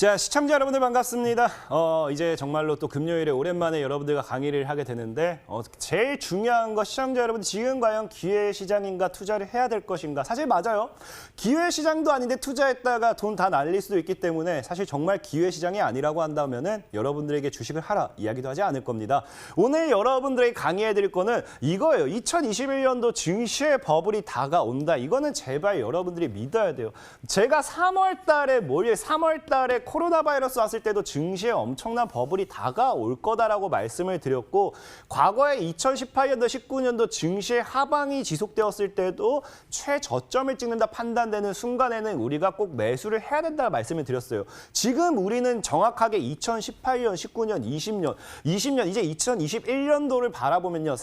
자, 시청자 여러분들 반갑습니다. 이제 정말로 또 금요일에 오랜만에 여러분들과 강의를 하게 되는데 제일 중요한 거 시청자 여러분 지금 과연 기회시장인가 투자를 해야 될 것인가? 사실 맞아요. 기회시장도 아닌데 투자했다가 돈 다 날릴 수도 있기 때문에 사실 정말 기회시장이 아니라고 한다면은 여러분들에게 주식을 하라 이야기도 하지 않을 겁니다. 오늘 여러분들에게 강의해 드릴 거는 이거예요. 2021년도 증시의 버블이 다가온다. 이거는 제발 여러분들이 믿어야 돼요. 제가 3월 달에 3월 달에 코로나 바이러스 왔을 때도 증시에 엄청난 버블이 다가올 거다라고 말씀을 드렸고 과거에 2018년도, 19년도 증시의 하방이 지속되었을 때도 최저점을 찍는다 판단되는 순간에는 우리가 꼭 매수를 해야 된다고 말씀을 드렸어요. 지금 우리는 정확하게 2018년, 19년, 20년 이제 2021년도를 바라보면요.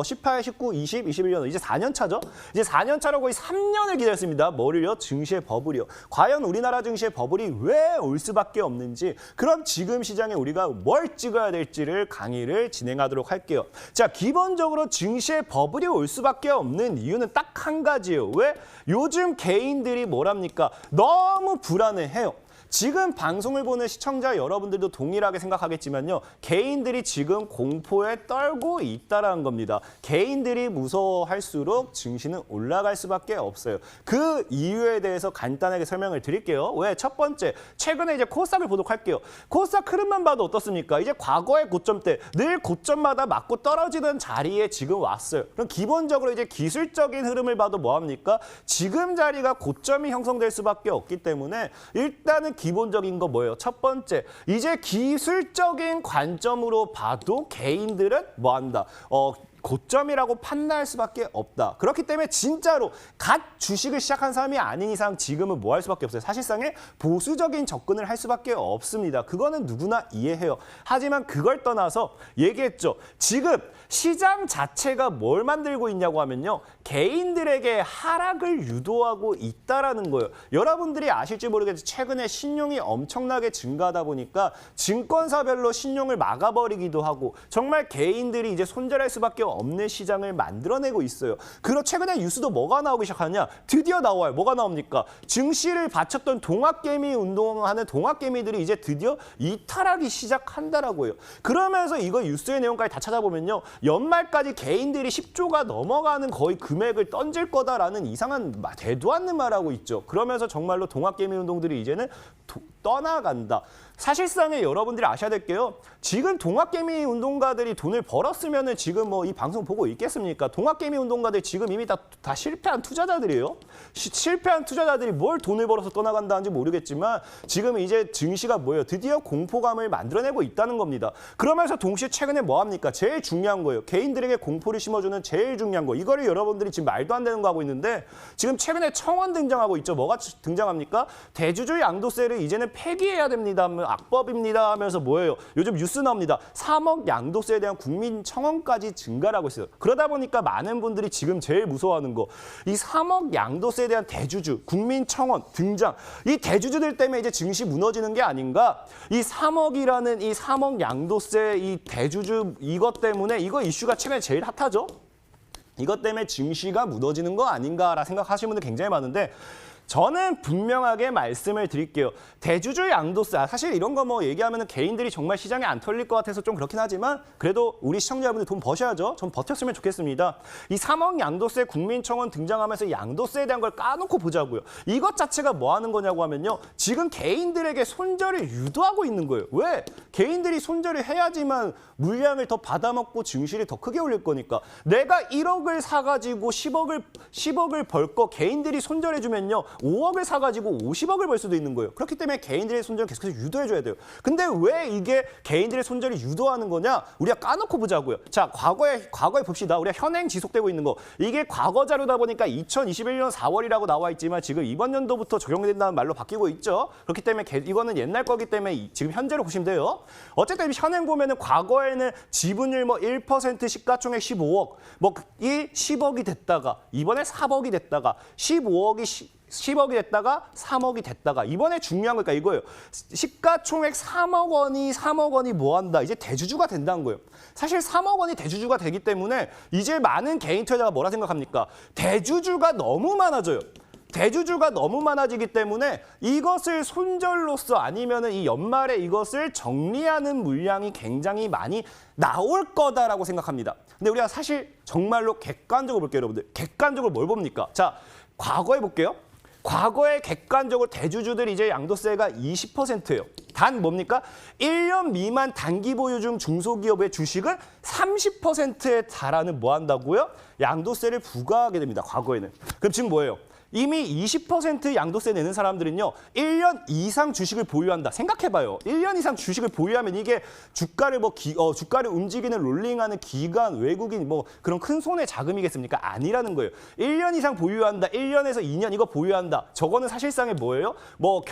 18, 19, 20, 21년 이제 4년 차죠? 이제 4년 차로 거의 3년을 기다렸습니다. 뭐를요? 증시의 버블이요. 과연 우리나라 증시의 버블이 왜 올 수밖에 없는지 그럼 지금 시장에 우리가 뭘 찍어야 될지를 강의를 진행하도록 할게요. 자, 기본적으로 증시의 버블이 올 수밖에 없는 이유는 딱 한 가지예요. 왜? 요즘 개인들이 뭐랍니까? 너무 불안해해요. 지금 방송을 보는 시청자 여러분들도 동일하게 생각하겠지만요. 개인들이 지금 공포에 떨고 있다는 겁니다. 개인들이 무서워할수록 증시는 올라갈 수밖에 없어요. 그 이유에 대해서 간단하게 설명을 드릴게요. 왜? 첫 번째, 최근에 이제 코스닥을 보도록 할게요. 코스닥 흐름만 봐도 어떻습니까? 이제 과거의 고점대, 늘 고점마다 맞고 떨어지는 자리에 지금 왔어요. 그럼 기본적으로 이제 기술적인 흐름을 봐도 뭐합니까? 지금 자리가 고점이 형성될 수밖에 없기 때문에 일단은 기본적인 거 뭐예요? 첫 번째, 이제 기술적인 관점으로 봐도 개인들은 뭐한다? 고점이라고 판단할 수밖에 없다. 그렇기 때문에 진짜로 갓 주식을 시작한 사람이 아닌 이상 지금은 뭐 할 수밖에 없어요. 사실상의 보수적인 접근을 할 수밖에 없습니다. 그거는 누구나 이해해요. 하지만 그걸 떠나서 얘기했죠. 지금 시장 자체가 뭘 만들고 있냐고 하면요. 개인들에게 하락을 유도하고 있다라는 거예요. 여러분들이 아실지 모르겠지만 최근에 신용이 엄청나게 증가하다 보니까 증권사별로 신용을 막아버리기도 하고 정말 개인들이 이제 손절할 수밖에 없는 시장을 만들어내고 있어요. 그리고 최근에 뉴스도 뭐가 나오기 시작하냐? 드디어 나와요. 뭐가 나옵니까? 증시를 바쳤던 동학개미 운동하는 동학개미들이 이제 드디어 이탈하기 시작한다라고요. 그러면서 이거 뉴스의 내용까지 다 찾아보면요. 연말까지 개인들이 10조가 넘어가는 거의 금액을 던질 거다라는 이상한 대도 않는 말하고 있죠. 그러면서 정말로 동학개미 운동들이 이제는 떠나간다. 사실상에 여러분들이 아셔야 될 게요. 지금 동학개미 운동가들이 돈을 벌었으면은 지금 뭐 이 방송 보고 있겠습니까? 동학개미 운동가들 지금 이미 다 실패한 투자자들이에요. 실패한 투자자들이 뭘 돈을 벌어서 떠나간다는지 모르겠지만 지금 이제 증시가 뭐예요? 드디어 공포감을 만들어내고 있다는 겁니다. 그러면서 동시에 최근에 뭐 합니까? 제일 중요한 거예요. 개인들에게 공포를 심어주는 제일 중요한 거. 이거를 여러분들이 지금 말도 안 되는 거 하고 있는데 지금 최근에 청원 등장하고 있죠. 뭐가 등장합니까? 대주주 양도세를 이제는 폐기해야 됩니다. 악법입니다 하면서 뭐예요? 요즘 뉴스 나옵니다. 3억 양도세에 대한 국민 청원까지 증가를 하고 있어요. 그러다 보니까 많은 분들이 지금 제일 무서워하는 거. 이 3억 양도세에 대한 대주주, 국민 청원 등장. 이 대주주들 때문에 이제 증시 무너지는 게 아닌가? 이 3억이라는 이 3억 양도세 이 대주주 이것 때문에 이거 이슈가 최근에 제일 핫하죠? 이것 때문에 증시가 무너지는 거 아닌가라 생각하시는 분들 굉장히 많은데 저는 분명하게 말씀을 드릴게요. 대주주 양도세, 사실 이런 거 뭐 얘기하면 개인들이 정말 시장에 안 털릴 것 같아서 좀 그렇긴 하지만 그래도 우리 시청자분들 돈 버셔야죠. 좀 버텼으면 좋겠습니다. 이 3억 양도세 국민청원 등장하면서 양도세에 대한 걸 까놓고 보자고요. 이것 자체가 뭐 하는 거냐고 하면요. 지금 개인들에게 손절을 유도하고 있는 거예요. 왜? 개인들이 손절을 해야지만 물량을 더 받아먹고 증시를 더 크게 올릴 거니까. 내가 1억을 사가지고 10억을 벌 거 개인들이 손절해주면요. 5억을 사가지고 50억을 벌 수도 있는 거예요. 그렇기 때문에 개인들의 손절을 계속해서 유도해줘야 돼요. 근데 왜 이게 개인들의 손절을 유도하는 거냐? 우리가 까놓고 보자고요. 자, 과거에 봅시다. 우리가 현행 지속되고 있는 거. 이게 과거 자료다 보니까 2021년 4월이라고 나와 있지만 지금 이번 연도부터 적용된다는 말로 바뀌고 있죠. 그렇기 때문에 이거는 옛날 거기 때문에 지금 현재로 보시면 돼요. 어쨌든 현행 보면은 과거에는 지분율 뭐 1% 시가총액 15억, 뭐 이 10억이 됐다가 이번에 4억이 됐다가 10억이 됐다가 3억이 됐다가 이번에 중요한 거니까 이거예요. 시가총액 3억 원이 뭐 한다? 이제 대주주가 된다는 거예요. 사실 3억 원이 대주주가 되기 때문에 이제 많은 개인 투자자가 뭐라 생각합니까? 대주주가 너무 많아져요. 대주주가 너무 많아지기 때문에 이것을 손절로서 아니면은 이 연말에 이것을 정리하는 물량이 굉장히 많이 나올 거다라고 생각합니다. 근데 우리가 사실 정말로 객관적으로 볼게요, 여러분들. 객관적으로 뭘 봅니까? 자, 과거에 볼게요. 과거에 객관적으로 대주주들이 이제 양도세가 20%예요. 단 뭡니까? 1년 미만 단기 보유 중 중소기업의 주식은 30%에 달하는 뭐 한다고요? 양도세를 부과하게 됩니다. 과거에는. 그럼 지금 뭐예요? 이미 20% 양도세 내는 사람들은요. 1년 이상 주식을 보유한다. 생각해봐요. 1년 이상 주식을 보유하면 이게 주가를 주가를 움직이는 롤링하는 기관, 외국인 뭐 그런 큰 손의 자금이겠습니까? 아니라는 거예요. 1년 이상 보유한다. 1년에서 2년 이거 보유한다. 저거는 사실상의 뭐예요? 뭐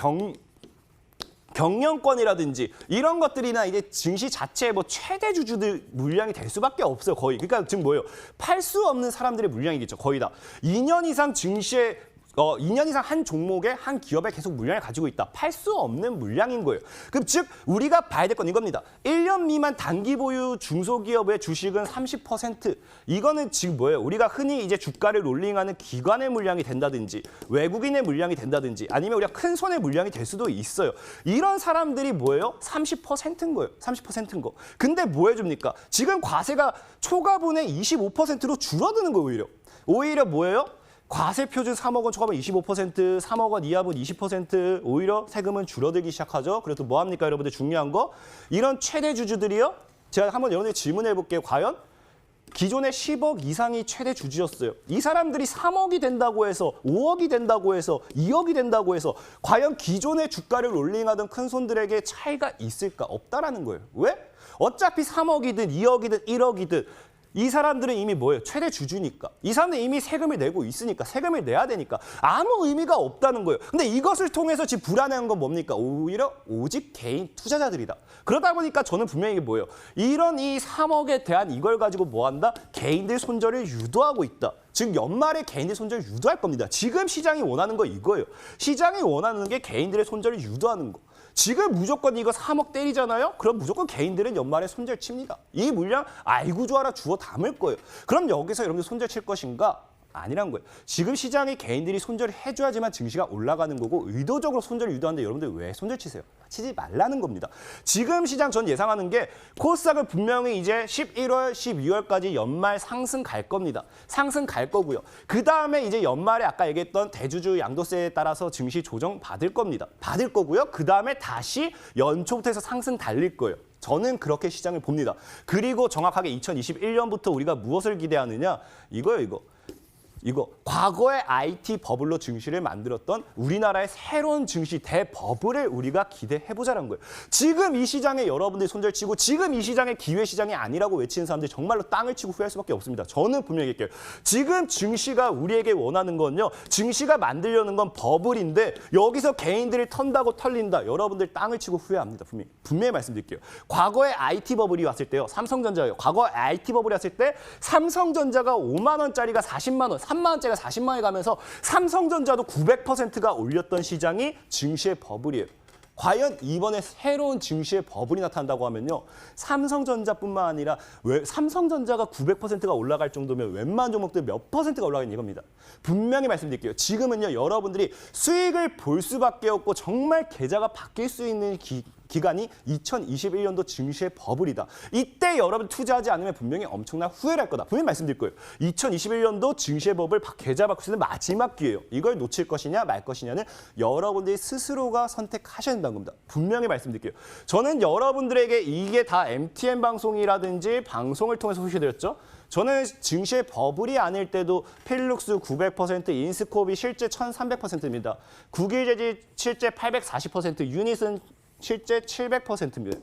경영권이라든지 이런 것들이나 이제 증시 자체의 뭐 최대 주주들 물량이 될 수밖에 없어요. 거의. 그러니까 지금 뭐예요? 팔 수 없는 사람들의 물량이겠죠. 거의 다. 2년 이상 증시에 2년 이상 한 종목에 한 기업에 계속 물량을 가지고 있다. 팔 수 없는 물량인 거예요. 그럼 즉 우리가 봐야 될 건 이겁니다. 1년 미만 단기 보유 중소기업의 주식은 30%. 이거는 지금 뭐예요? 우리가 흔히 이제 주가를 롤링하는 기관의 물량이 된다든지 외국인의 물량이 된다든지 아니면 우리가 큰 손의 물량이 될 수도 있어요. 이런 사람들이 뭐예요? 30%인 거예요. 30%인 거. 근데 뭐 해줍니까? 지금 과세가 초과분의 25%로 줄어드는 거예요. 오히려 뭐예요? 과세 표준 3억 원 초과분 25%, 3억 원 이하분 20% 오히려 세금은 줄어들기 시작하죠. 그래서 뭐 합니까, 여러분들? 중요한 거. 이런 최대 주주들이요. 제가 한번 여러분들 질문해 볼게요. 과연 기존에 10억 이상이 최대 주주였어요. 이 사람들이 3억이 된다고 해서 5억이 된다고 해서 2억이 된다고 해서 과연 기존의 주가를 롤링하던 큰 손들에게 차이가 있을까? 없다라는 거예요. 왜? 어차피 3억이든 2억이든 1억이든 이 사람들은 이미 뭐예요? 최대 주주니까. 이 사람들은 이미 세금을 내고 있으니까 세금을 내야 되니까 아무 의미가 없다는 거예요. 근데 이것을 통해서 지금 불안해한 건 뭡니까? 오히려 오직 개인 투자자들이다. 그러다 보니까 저는 분명히 이게 뭐예요? 이런 이 3억에 대한 이걸 가지고 뭐 한다? 개인들 손절을 유도하고 있다. 즉 연말에 개인들 손절을 유도할 겁니다. 지금 시장이 원하는 거 이거예요. 시장이 원하는 게 개인들의 손절을 유도하는 거. 지금 무조건 이거 3억 때리잖아요? 그럼 무조건 개인들은 연말에 손절 칩니다. 이 물량 아이고 좋아라 주워 담을 거예요. 그럼 여기서 여러분들 손절 칠 것인가? 아니란 거예요. 지금 시장에 개인들이 손절을 해줘야지만 증시가 올라가는 거고 의도적으로 손절을 유도하는데 여러분들 왜 손절 치세요? 치지 말라는 겁니다. 지금 시장 전 예상하는 게 코스닥은 분명히 이제 11월, 12월까지 연말 상승 갈 겁니다. 상승 갈 거고요. 그다음에 이제 연말에 아까 얘기했던 대주주 양도세에 따라서 증시 조정 받을 겁니다. 받을 거고요. 그다음에 다시 연초부터 해서 상승 달릴 거예요. 저는 그렇게 시장을 봅니다. 그리고 정확하게 2021년부터 우리가 무엇을 기대하느냐? 이거예요. 이거 과거의 IT 버블로 증시를 만들었던 우리나라의 새로운 증시 대버블을 우리가 기대해보자는 거예요. 지금 이 시장에 여러분들이 손절치고 지금 이 시장에 기회 시장이 아니라고 외치는 사람들이 정말로 땅을 치고 후회할 수밖에 없습니다. 저는 분명히 얘기할게요. 지금 증시가 우리에게 원하는 건요. 증시가 만들려는 건 버블인데 여기서 개인들이 턴다고 털린다. 여러분들 땅을 치고 후회합니다. 분명히 말씀드릴게요. 과거의 IT 버블이 왔을 때요. 삼성전자요. 과거의 IT 버블이 왔을 때 삼성전자가 5만 원짜리가 40만 원. 3만 원짜리가 40만 원에 가면서 삼성전자도 900%가 올렸던 시장이 증시의 버블이에요. 과연 이번에 새로운 증시의 버블이 나타난다고 하면요. 삼성전자뿐만 아니라 왜 삼성전자가 900%가 올라갈 정도면 웬만한 종목들 몇 %가 올라가는 이겁니다. 분명히 말씀드릴게요. 지금은요. 여러분들이 수익을 볼 수밖에 없고 정말 계좌가 바뀔 수 있는 기간이 2021년도 증시의 버블이다. 이때 여러분 투자하지 않으면 분명히 엄청난 후회를 할 거다. 분명히 말씀드릴 거예요. 2021년도 증시의 버블 계좌 바꿀 수 있는 마지막 기회예요. 이걸 놓칠 것이냐 말 것이냐는 여러분들이 스스로가 선택하셔야 된다는 겁니다. 분명히 말씀드릴게요. 저는 여러분들에게 이게 다 MTN 방송이라든지 방송을 통해서 소개해드렸죠. 저는 증시의 버블이 아닐 때도 필룩스 900%, 인스코비 실제 1300%입니다. 국일제지 실제 840%, 유닛은 실제 700%입니다.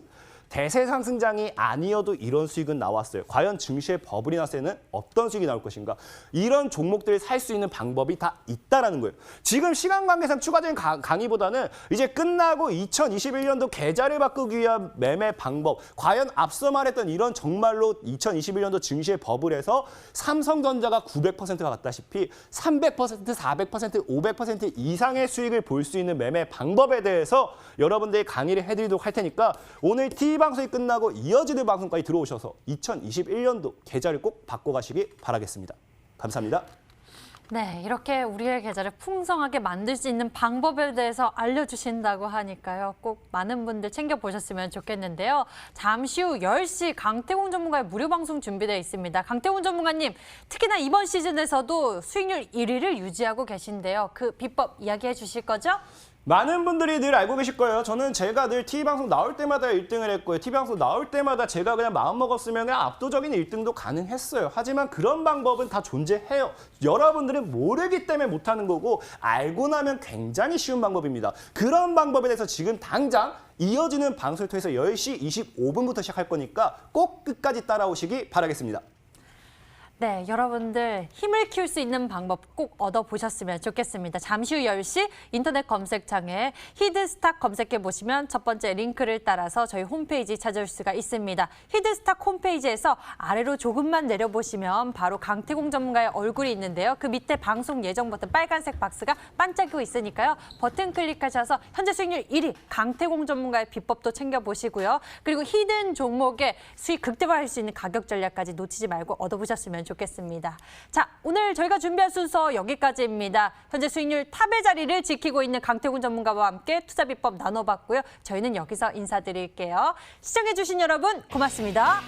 대세 상승장이 아니어도 이런 수익은 나왔어요. 과연 증시의 버블이 났을 때는 어떤 수익이 나올 것인가? 이런 종목들을 살 수 있는 방법이 다 있다라는 거예요. 지금 시간 관계상 추가적인 강의보다는 이제 끝나고 2021년도 계좌를 바꾸기 위한 매매 방법. 과연 앞서 말했던 이런 정말로 2021년도 증시의 버블에서 삼성전자가 900%가 갔다시피 300%, 400%, 500% 이상의 수익을 볼 수 있는 매매 방법에 대해서 여러분들이 강의를 해드리도록 할 테니까 오늘 방송이 끝나고 이어지는 방송까지 들어오셔서 2021년도 계좌를 꼭 바꿔가시기 바라겠습니다. 감사합니다. 네, 이렇게 우리의 계좌를 풍성하게 만들 수 있는 방법에 대해서 알려주신다고 하니까요. 꼭 많은 분들 챙겨보셨으면 좋겠는데요. 잠시 후 10시 강태공 전문가의 무료 방송 준비되어 있습니다. 강태공 전문가님, 특히나 이번 시즌에서도 수익률 1위를 유지하고 계신데요. 그 비법 이야기해 주실 거죠? 많은 분들이 늘 알고 계실 거예요. 저는 제가 늘 TV방송 나올 때마다 1등을 했고요. TV방송 나올 때마다 제가 그냥 마음먹었으면 그냥 압도적인 1등도 가능했어요. 하지만 그런 방법은 다 존재해요. 여러분들은 모르기 때문에 못하는 거고 알고 나면 굉장히 쉬운 방법입니다. 그런 방법에 대해서 지금 당장 이어지는 방송을 통해서 10시 25분부터 시작할 거니까 꼭 끝까지 따라오시기 바라겠습니다. 네, 여러분들 힘을 키울 수 있는 방법 꼭 얻어보셨으면 좋겠습니다. 잠시 후 10시 인터넷 검색창에 히드스탁 검색해보시면 첫 번째 링크를 따라서 저희 홈페이지 찾아올 수가 있습니다. 히드스탁 홈페이지에서 아래로 조금만 내려보시면 바로 강태공 전문가의 얼굴이 있는데요. 그 밑에 방송 예정 버튼 빨간색 박스가 반짝이고 있으니까요. 버튼 클릭하셔서 현재 수익률 1위 강태공 전문가의 비법도 챙겨보시고요. 그리고 히든 종목의 수익 극대화할 수 있는 가격 전략까지 놓치지 말고 얻어보셨으면 좋겠습니다. 자, 오늘 저희가 준비한 순서 여기까지입니다. 현재 수익률 탑의 자리를 지키고 있는 강태공 전문가와 함께 투자 비법 나눠봤고요. 저희는 여기서 인사드릴게요. 시청해주신 여러분 고맙습니다.